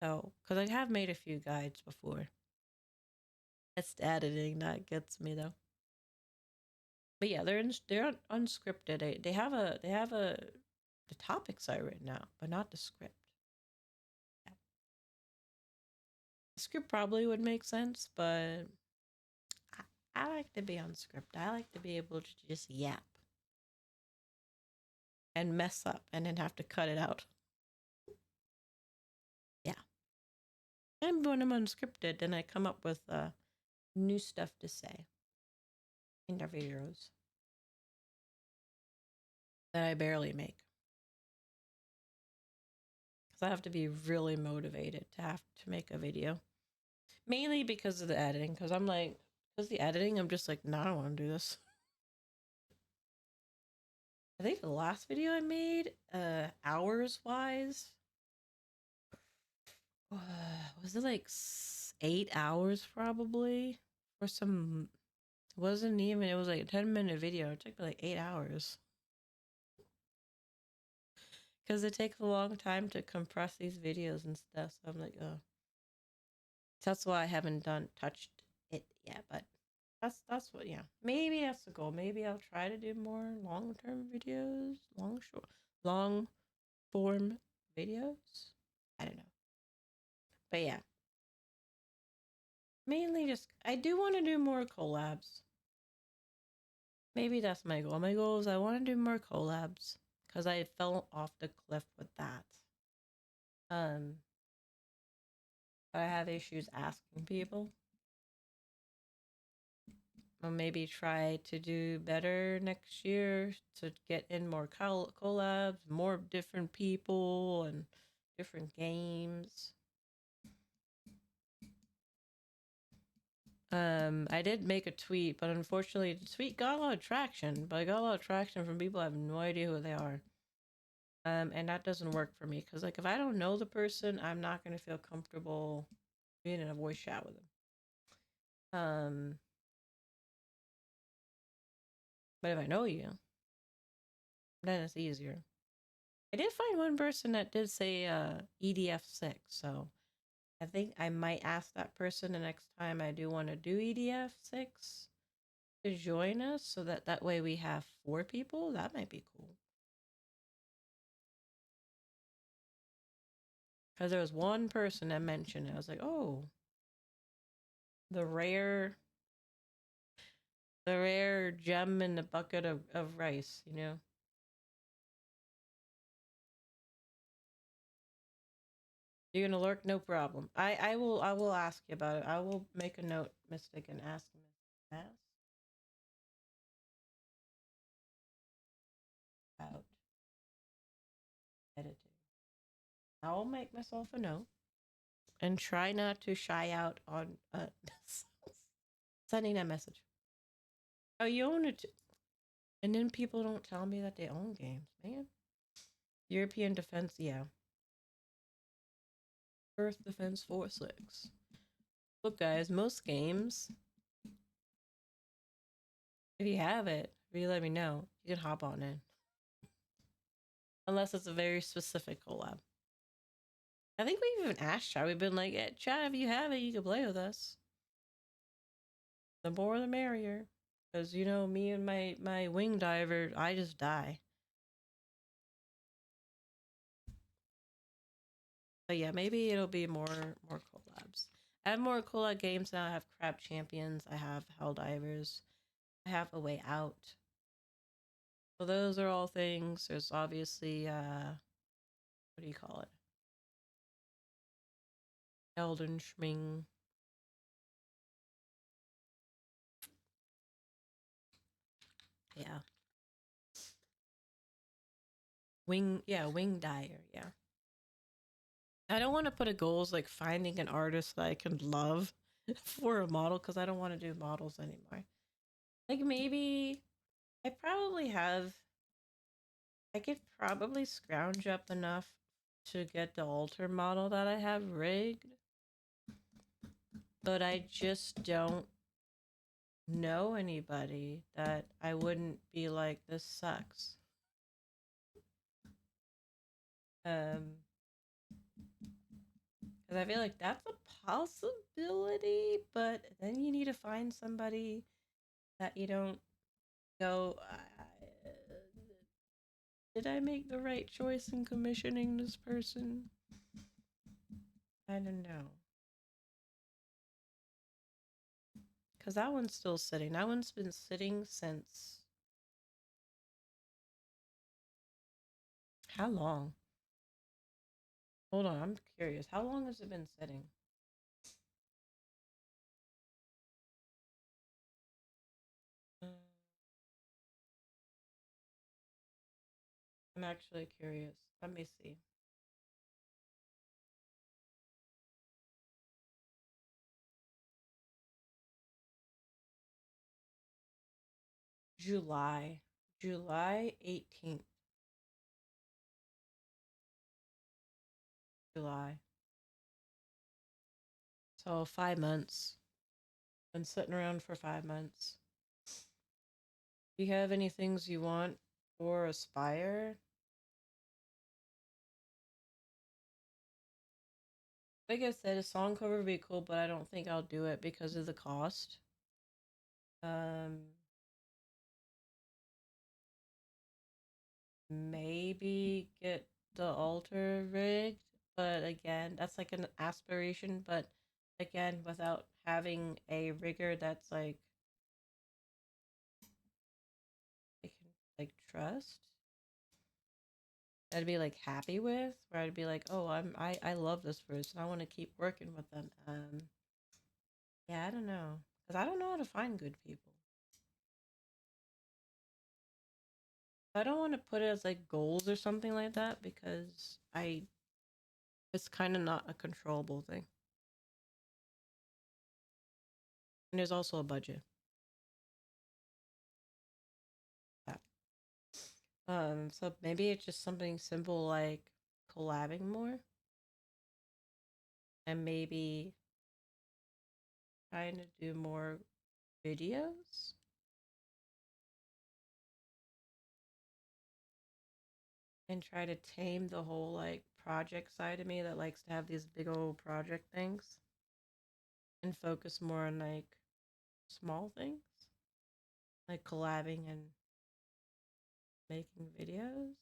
So, cuz I have made a few guides before. It's the editing that gets me though. But yeah, they're unscripted. They have the topics I written out, but not the script. Yeah. The script probably would make sense, but I like to be unscripted. I like to be able to just yap and mess up and then have to cut it out. Yeah. And when I'm unscripted, then I come up with new stuff to say in the videos that I barely make. Because I have to be really motivated to have to make a video. Mainly because of the editing. Because I'm like, because the editing, I'm just like, no, I don't want to do this. I think the last video I made, hours wise, was it like 8 hours probably for some. It wasn't even. It was like a 10-minute video. It took me like 8 hours because it takes a long time to compress these videos and stuff. So I'm like, oh, that's why I haven't touched it yet. But that's what. Yeah, maybe that's the goal. Maybe I'll try to do more long-term videos, long form videos. I don't know. But yeah, mainly just I do want to do more collabs. Maybe that's my goal. My goal is I want to do more collabs because I fell off the cliff with that. Um, but I have issues asking people. Or maybe try to do better next year to get in more collabs, more different people, and different games. I did make a tweet, but unfortunately, the tweet got a lot of traction. But I got a lot of traction from people I have no idea who they are. And that doesn't work for me because, like, if I don't know the person, I'm not gonna feel comfortable being in a voice chat with them. Um, but if I know you, then it's easier. I did find one person that did say EDF6, so I think I might ask that person the next time I do want to do EDF6 to join us, so that way we have 4 people. That might be cool. Because there was one person that mentioned it. I was like, oh, the rare, the rare gem in the bucket of rice, you know. You're gonna lurk, no problem. I will ask you about it. I will make a note, Mystic, and ask him. Ask about editing. I will make myself a note and try not to shy out on sending that message. Oh, you own it, and then people don't tell me that they own games, man. European Defense, yeah. Earth Defense Force 6. Look, guys, most games, if you have it, if you let me know, you can hop on in. Unless it's a very specific collab. I think we've even asked chat. We've been like, yeah, chat, if you have it, you can play with us. The more the merrier. Because, me and my wing diver, I just die. But yeah, maybe it'll be more collabs. I have more collab games now. I have Crab Champions. I have Helldivers. I have A Way Out. So those are all things. There's obviously what do you call it? Elden Schming. Yeah. Wing Dyer, yeah. I don't want to put a goal as like finding an artist that I can love for a model because I don't want to do models anymore. Like maybe I probably have I could probably scrounge up enough to get the altar model that I have rigged, but I just don't know anybody that I wouldn't be like, this sucks. Um, because I feel like that's a possibility, but then you need to find somebody that you don't go, did I make the right choice in commissioning this person? I don't know. Because that one's still sitting. That one's been sitting since. How long? Hold on, I'm curious. How long has it been sitting? Uh, I'm actually curious. Let me see. July. July 18th. July. So 5 months. Been sitting around for 5 months. Do you have any things you want or aspire? Like I said, a song cover would be cool, but I don't think I'll do it because of the cost. Um, maybe get the altar rigged, but again, that's like an aspiration, but again, without having a rigger that's like I can like trust, I'd be like happy with, where I'd be like, oh, I love this person. I want to keep working with them. Yeah, I don't know, cause I don't know how to find good people. I don't want to put it as like goals or something like that because I it's kind of not a controllable thing. And there's also a budget. Yeah. So maybe it's just something simple like collabing more and maybe trying to do more videos and try to tame the whole like project side of me that likes to have these big old project things and focus more on like small things like collabing and making videos.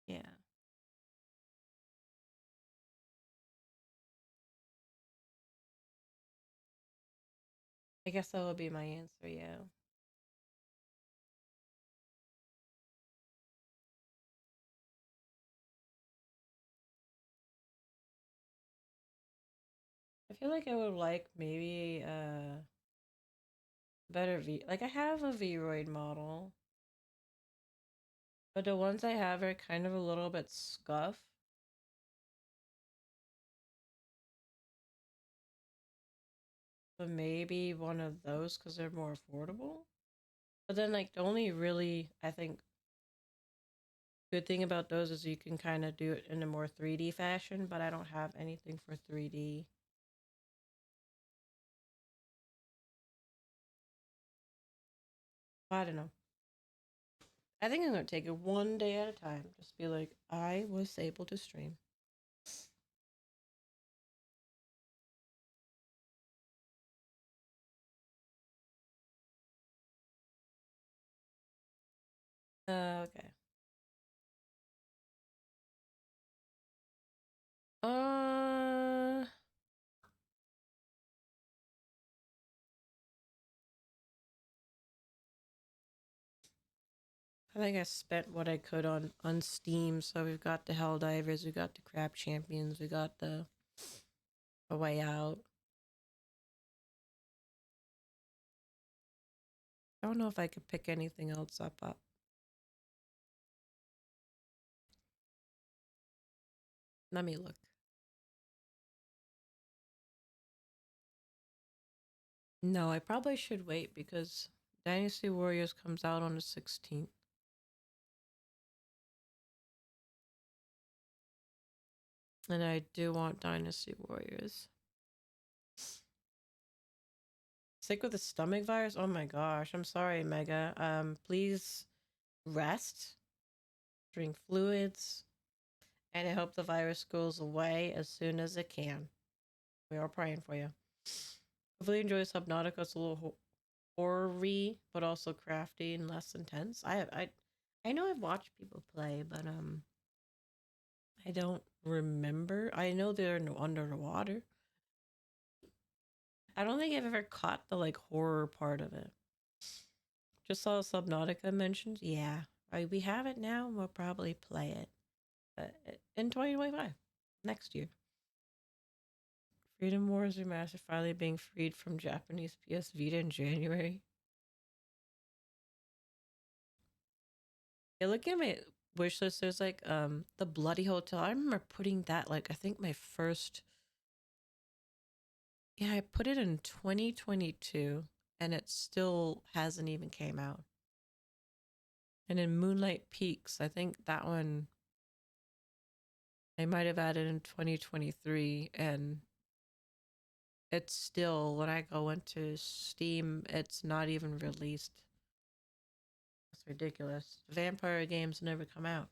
Yeah. I guess that would be my answer, yeah. I feel like I would like maybe better V like I have a Vroid model, but the ones I have are kind of a little bit scuffed. So maybe one of those because they're more affordable. But then like the only really I think good thing about those is you can kind of do it in a more 3D fashion, but I don't have anything for 3D. I don't know. I think I'm gonna take it one day at a time. Just be like, I was able to stream. Okay. Uh, I think I spent what I could on Steam. So we've got the Helldivers, we got the Crab Champions, we got the A Way Out. I don't know if I could pick anything else up. Let me look. No, I probably should wait because Dynasty Warriors comes out on the 16th. And I do want Dynasty Warriors. Sick with the stomach virus? Oh my gosh. I'm sorry, Mega. Please rest, drink fluids, and I hope the virus goes away as soon as it can. We are praying for you. Hopefully you enjoy Subnautica. It's a little horror-y, but also crafty and less intense. I know I've watched people play, but I don't remember. I know they're under the water. I don't think I've ever caught the like horror part of it. Just saw Subnautica mentioned. Yeah, we have it now. We'll probably play it in 2025, next year. Freedom Wars Remastered finally being freed from Japanese PS Vita in January. Yeah, look at my wish list. There's like the Bloody Hotel. I remember putting that like I think my first. Yeah, I put it in 2022, and it still hasn't even came out. And in Moonlight Peaks, I think that one I might have added in 2023, and it's still, when I go into Steam, it's not even released. It's ridiculous. Vampire games never come out.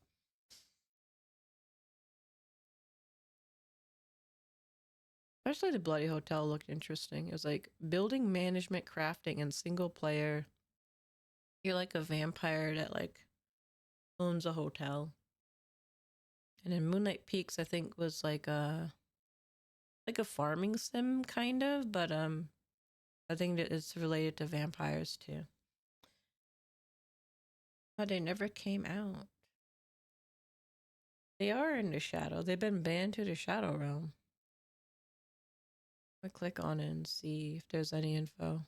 Especially the Bloody Hotel looked interesting. It was like building management, crafting, and single player. You're like a vampire that like owns a hotel. And in Moonlight Peaks, I think was like a farming sim kind of, but I think that it's related to vampires too. But they never came out. They are in the shadow. They've been banned to the shadow realm. I click on it and see if there's any info.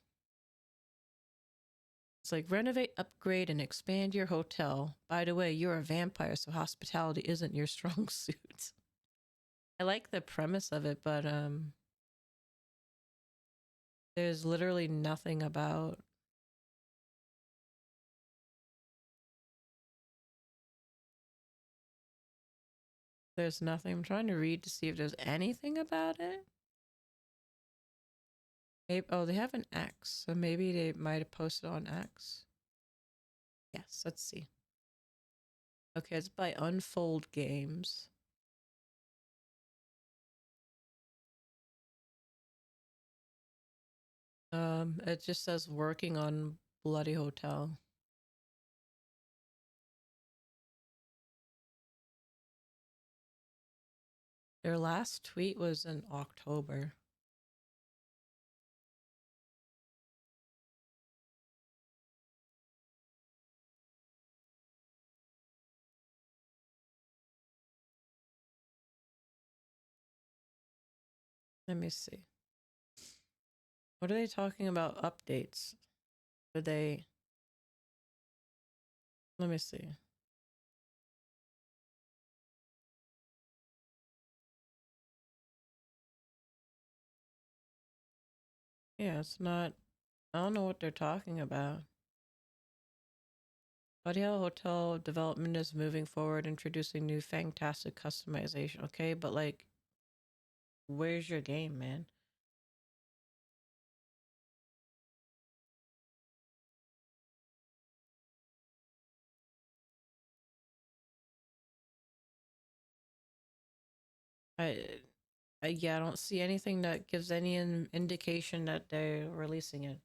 It's like renovate, upgrade, and expand your hotel. By the way, you're a vampire, so hospitality isn't your strong suit. I like the premise of it, but there's literally nothing about. There's nothing. I'm trying to read to see if there's anything about it. Maybe, oh, they have an X, so maybe they might have posted on X. Yes, let's see. Okay, it's by Unfold Games. It just says working on Bloody Hotel. Their last tweet was in October. Let me see. What are they talking about updates? Are they. Let me see. Yeah, it's not. I don't know what they're talking about. Buddy Hill Hotel development is moving forward, introducing new fantastic customization. Okay, but like, where's your game, man? I, yeah, I don't see anything that gives any indication that they're releasing it.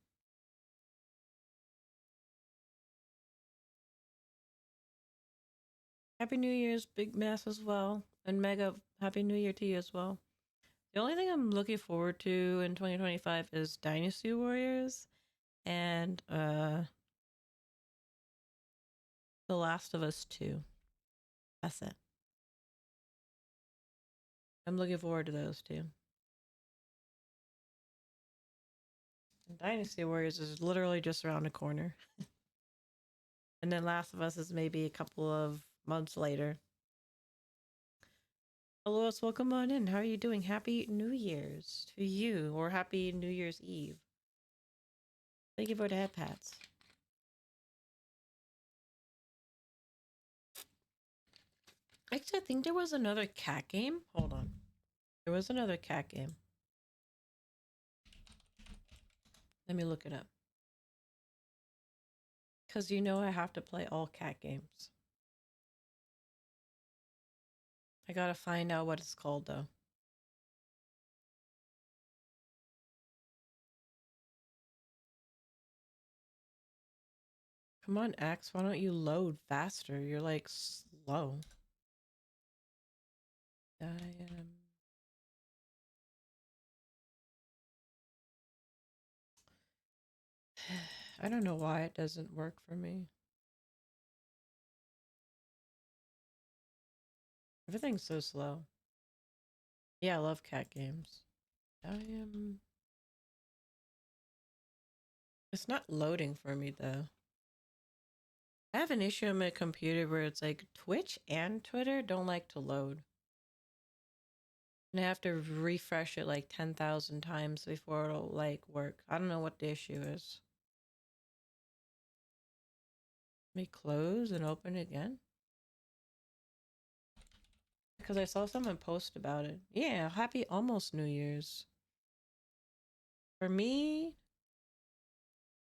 Happy New Year's, Big Mass as well. And Mega, Happy New Year to you as well. The only thing I'm looking forward to in 2025 is Dynasty Warriors and The Last of Us 2. That's it. I'm looking forward to those two. And Dynasty Warriors is literally just around the corner. And then Last of Us is maybe a couple of months later. Hello, welcome on in. How are you doing? Happy New Year's to you, or Happy New Year's Eve. Thank you for the head pats. Actually, I think there was another cat game. Hold on. There was another cat game. Let me look it up. Because you know I have to play all cat games. I gotta find out what it's called, though. Come on, X. Why don't you load faster? You're like slow. I am. I don't know why it doesn't work for me. Everything's so slow. Yeah, I love cat games. I am. It's not loading for me though. I have an issue on my computer where it's like Twitch and Twitter don't like to load. And I have to refresh it like 10,000 times before it'll like work. I don't know what the issue is. Let me close and open it again. Because I saw someone post about it. Yeah, happy almost New Year's. For me,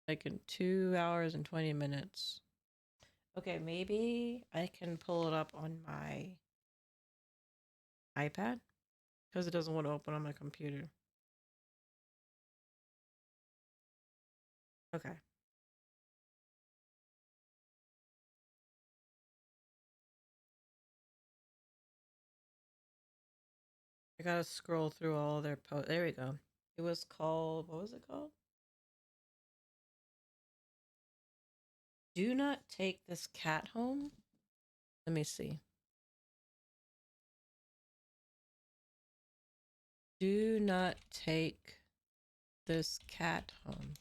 like in 2 hours and 20 minutes. Okay, maybe I can pull it up on my iPad because it doesn't want to open on my computer. Okay. I gotta scroll through all their posts. There we go. It was called, what was it called? Do not take this cat home. Let me see. Do not take this cat home.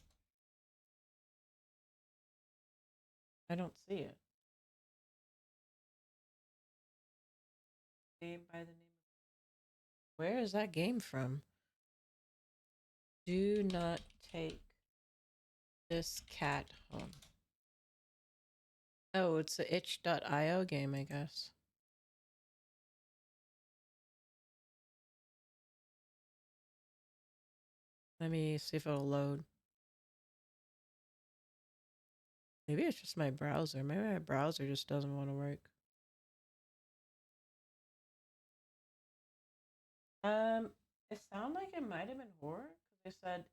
I don't see it. Game by the name of. Where is that game from? Do not take this cat home. Oh, it's a itch.io game, I guess. Let me see if it'll load. Maybe it's just my browser. Maybe my browser just doesn't want to work. It sounded like it might have been horror because they said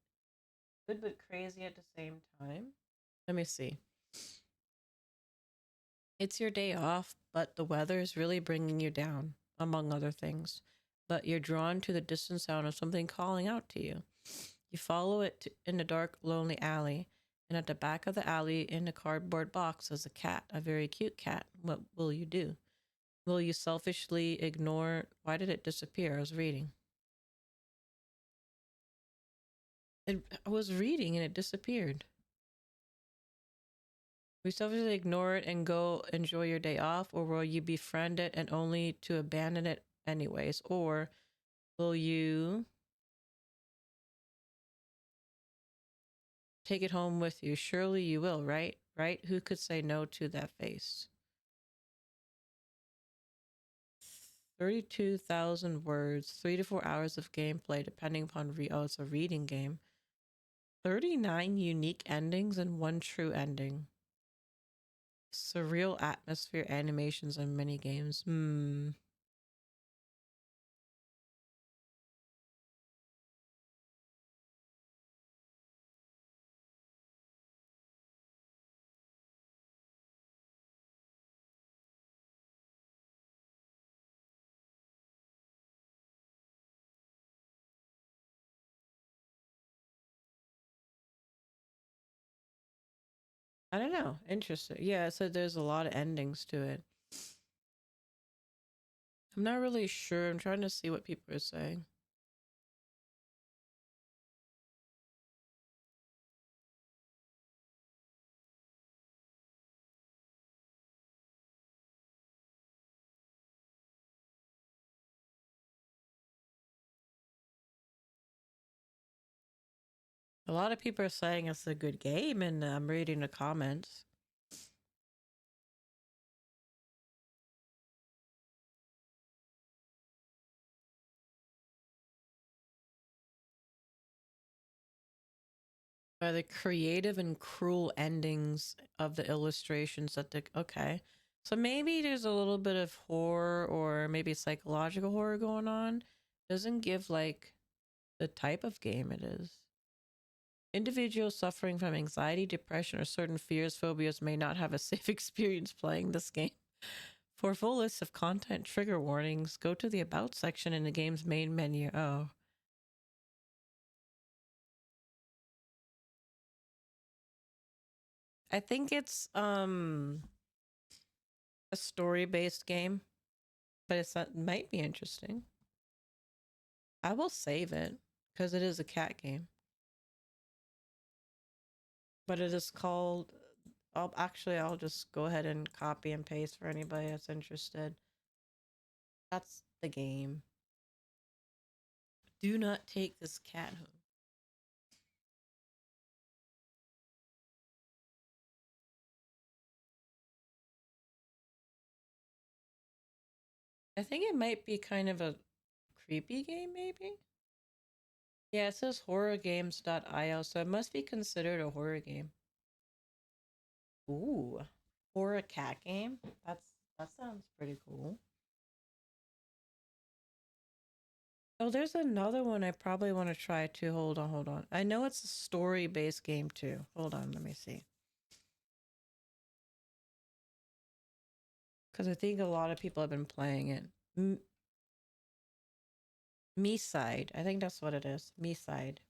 good but crazy at the same time. Let me see. It's your day off, but the weather is really bringing you down, among other things. But you're drawn to the distant sound of something calling out to you. You follow it in the dark, lonely alley, and at the back of the alley, in a cardboard box, is a cat, a very cute cat. What will you do? Will you selfishly ignore? Why did it disappear? I was reading. I was reading and it disappeared. Will you selfishly ignore it and go enjoy your day off, or will you befriend it and only to abandon it anyways? Or will you take it home with you? Surely you will, right? Right? Who could say no to that face? 32,000 words, 3 to 4 hours of gameplay, depending upon oh, it's a reading game. 39 unique endings and 1 true ending. Surreal atmosphere, animations, and mini games. I don't know. Interesting. Yeah, so there's a lot of endings to it. I'm not really sure. I'm trying to see what people are saying. A lot of people are saying it's a good game, and I'm reading the comments. By the creative and cruel endings of the illustrations that the okay. So maybe there's a little bit of horror or maybe psychological horror going on. Doesn't give like the type of game it is. Individuals suffering from anxiety, depression, or certain fears, phobias may not have a safe experience playing this game. For a full list of content trigger warnings, go to the About section in the game's main menu. Oh. I think it's a story-based game, but it might be interesting. I will save it because it is a cat game. But it is called I'll just go ahead and copy and paste for anybody that's interested. That's the game. Do not take this cat home. I think it might be kind of a creepy game, maybe? Yeah, it says horrorgames.io, so it must be considered a horror game. Ooh, horror cat game? That sounds pretty cool. Oh, there's another one I probably want to try too. Hold on. I know it's a story-based game too. Hold on, let me see. Because I think a lot of people have been playing it. Me Side. I think that's what it is. Me Side.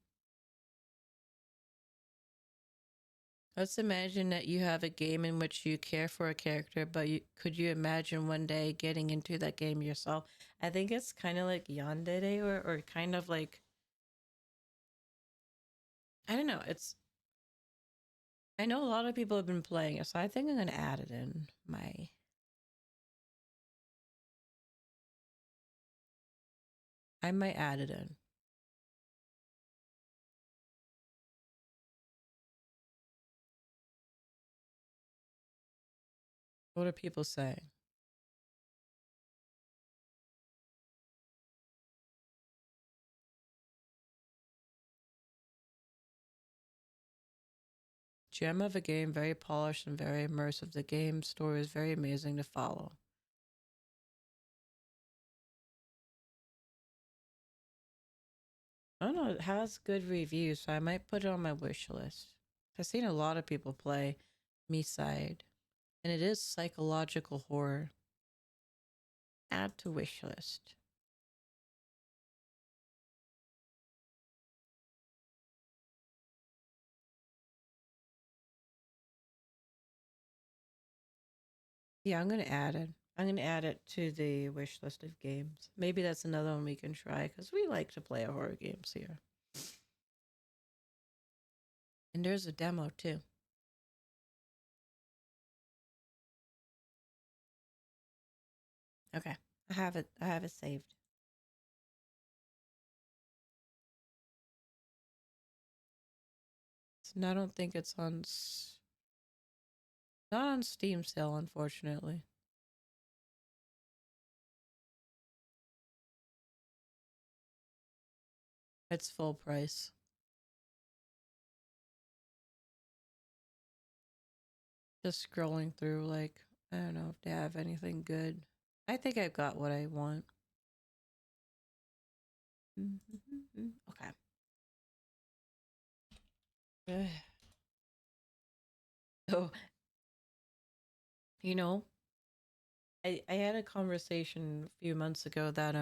Let's imagine that you have a game in which you care for a character, but could you imagine one day getting into that game yourself? I think it's kind of like Yandere or kind of like I don't know. I know a lot of people have been playing it, so I think I'm gonna add it in my. I might add it in. What are people saying? Gem of a game, very polished and very immersive. The game story is very amazing to follow. I don't know, it has good reviews, so I might put it on my wish list. I've seen a lot of people play Me Side, and it is psychological horror. Add to wish list. Yeah, I'm gonna add it. I'm gonna add it to the wish list of games. Maybe that's another one we can try because we like to play horror games here. And there's a demo too. Okay, I have it. I have it saved. And I don't think it's on. Not on Steam sale, unfortunately. It's full price. Just scrolling through, like, I don't know if they have anything good. I think I've got what I want. Okay. So, you know, I had a conversation a few months ago that,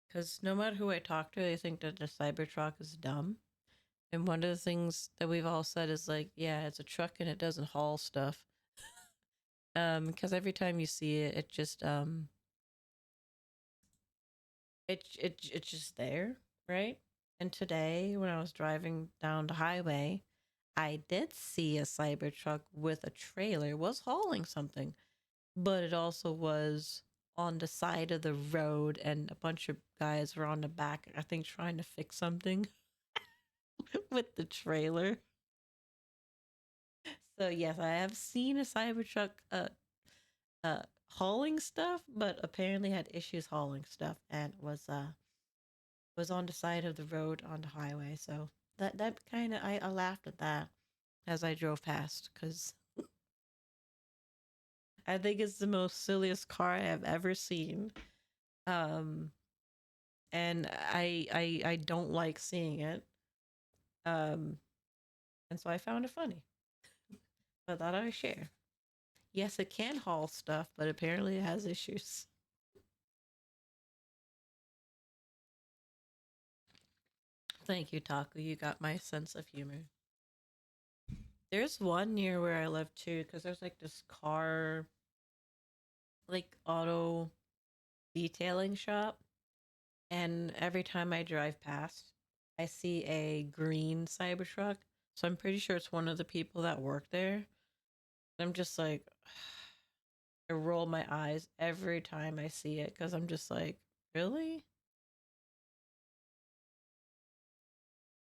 because no matter who I talk to, they think that the Cybertruck is dumb. And one of the things that we've all said is like, yeah, it's a truck and it doesn't haul stuff. Because every time you see it, it just it's just there, right? And today, when I was driving down the highway, I did see a Cybertruck with a trailer. It was hauling something, but it also was on the side of the road, and a bunch of guys were on the back, I think, trying to fix something with the trailer. So yes, I have seen a Cybertruck hauling stuff, but apparently had issues hauling stuff and was on the side of the road on the highway. So that kind of I laughed at that as I drove past because I think it's the most silliest car I have ever seen. Um, and I don't like seeing it. Um, and so I found it funny. So I thought I'd share. Yes, it can haul stuff, but apparently it has issues. Thank you, Taku. You got my sense of humor. There's one near where I live too, because there's like this car, like auto detailing shop. And every time I drive past, I see a green Cybertruck. So I'm pretty sure it's one of the people that work there. I'm just like, I roll my eyes every time I see it because I'm just like, really?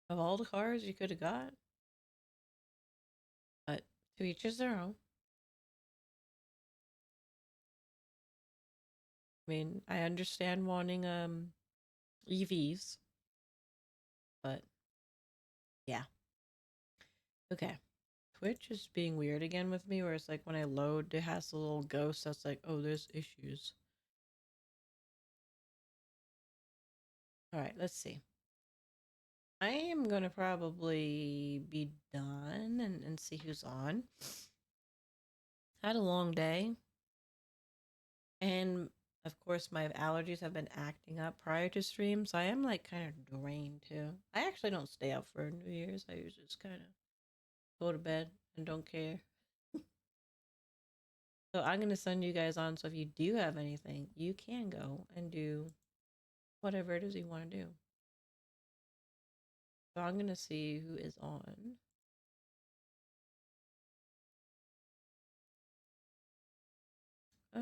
Of all the cars you could have got? But to each his their own. I mean, I understand wanting EVs, but yeah. Okay. Twitch is being weird again with me, where it's like when I load, it has a little ghost that's like, oh, there's issues. All right, let's see. I am gonna probably be done and see who's on. Had a long day, and of course, my allergies have been acting up prior to stream, so I am like kind of drained too. I actually don't stay out for New Year's. I usually just kind of go to bed and don't care. So I'm gonna send you guys on. So if you do have anything, you can go and do whatever it is you want to do. So I'm gonna see who is on. Uh,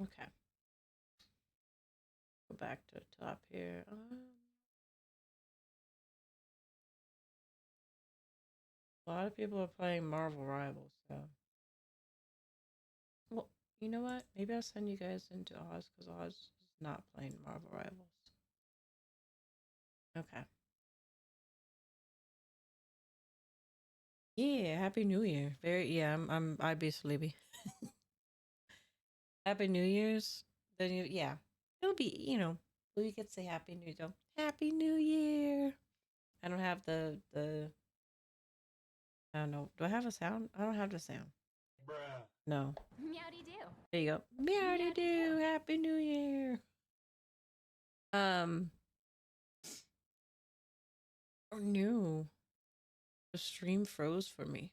okay. Go back to the top here. A lot of people are playing Marvel Rivals, so. Well, you know what? Maybe I'll send you guys into Oz because Oz is not playing Marvel Rivals. Okay. Yeah, Happy New Year. Very yeah, I'd be sleepy. Happy New Year's. Then yeah. It'll be, we could say Happy New Year. Though. Happy New Year. I don't have the I don't know. Do I have a sound? I don't have the sound. Bruh. No. Meowdy do. There you go. Meowdy do. Happy New Year. Um. Oh no. The stream froze for me.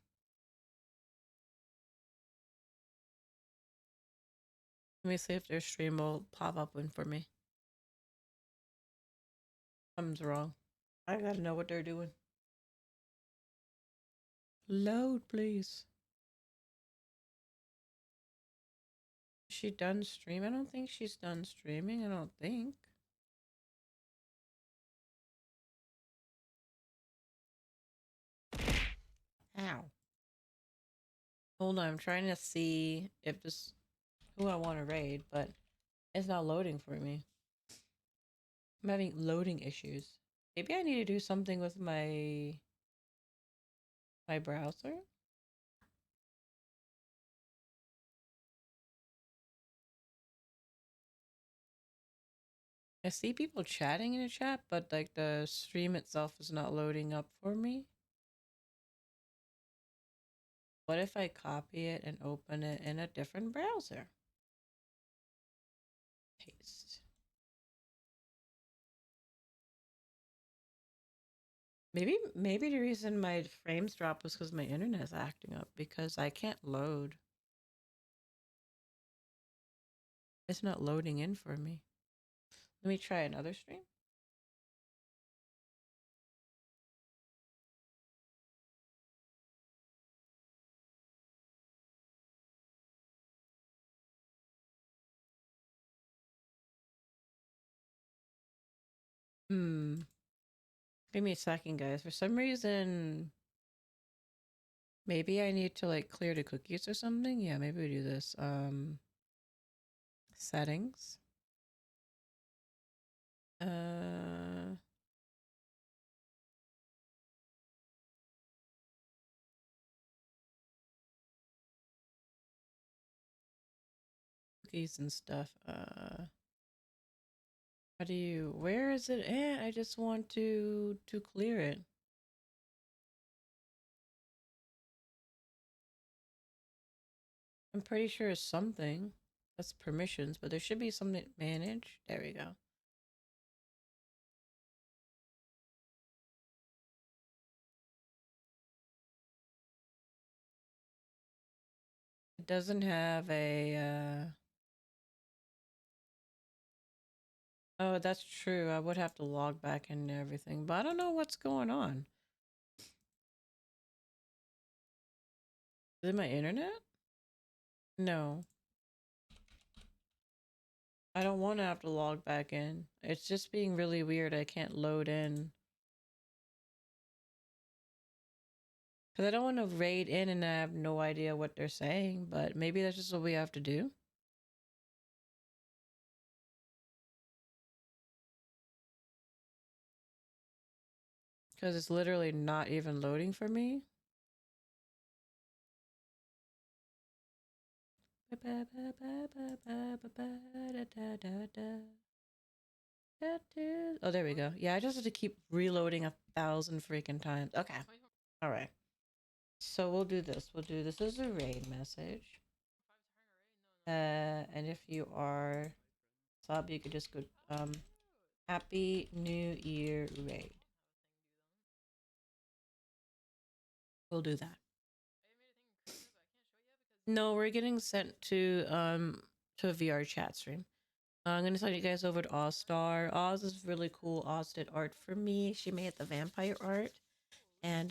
Let me see if their stream will pop up one for me. Something's wrong. I gotta know what they're doing. Load, please. Is she done streaming? I don't think she's done streaming. I don't think. Ow. Hold on, I'm trying to see if this who I want to raid, but it's not loading for me. I'm having loading issues. Maybe I need to do something with my browser. I see people chatting in the chat, but like the stream itself is not loading up for me. What if I copy it and open it in a different browser? Paste. Maybe the reason my frames dropped was because my internet is acting up because I can't load. It's not loading in for me. Let me try another stream. Give me a second, guys. For some reason, maybe I need to like clear the cookies or something. Yeah, maybe we do this. Settings. Uh, Cookies and stuff. How do you? Where is it at? I just want to clear it. I'm pretty sure it's something. That's permissions, but there should be something manage. There we go. It doesn't have a Oh, that's true. I would have to log back into everything, but I don't know what's going on. Is it my internet? No. I don't want to have to log back in. It's just being really weird. I can't load in. Because I don't want to raid in and I have no idea what they're saying, but maybe that's just what we have to do. Because it's literally not even loading for me. Oh, there we go. Yeah, I just have to keep reloading 1,000 freaking times. Okay. All right. So we'll do this. We'll do this as a raid message. And if you are sub, you could just go Happy New Year raid. We'll do that. No, we're getting sent to a VR chat stream. I'm gonna send you guys over to Ozstar. Oz is really cool. Oz did art for me. She made the vampire art, and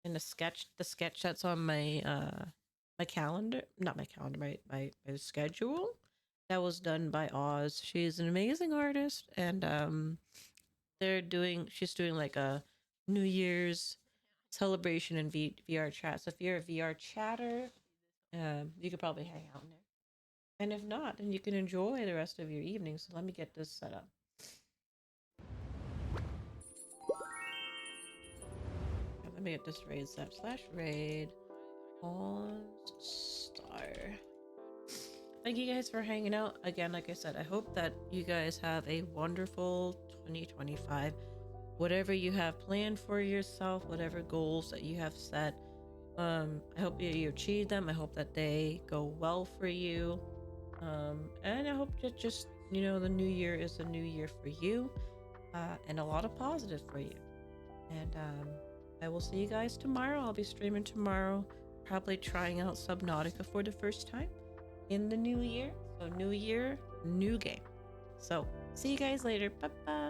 the sketch that's on my my calendar, not my calendar, my schedule. That was done by Oz. She's an amazing artist, and she's doing like a New Year's celebration in VR chat. So if you're a VR chatter, you could probably hang out in there. And if not, then you can enjoy the rest of your evening. So let me get this set up. Let me get this raid set /raid on star. Thank you guys for hanging out. Again, like I said, I hope that you guys have a wonderful 2025. Whatever you have planned for yourself, whatever goals that you have set, I hope you achieve them. I hope that they go well for you. And I hope that just, the new year is a new year for you, and a lot of positive for you. And I will see you guys tomorrow. I'll be streaming tomorrow, probably trying out Subnautica for the first time in the new year. So new year, new game. So see you guys later. Bye bye.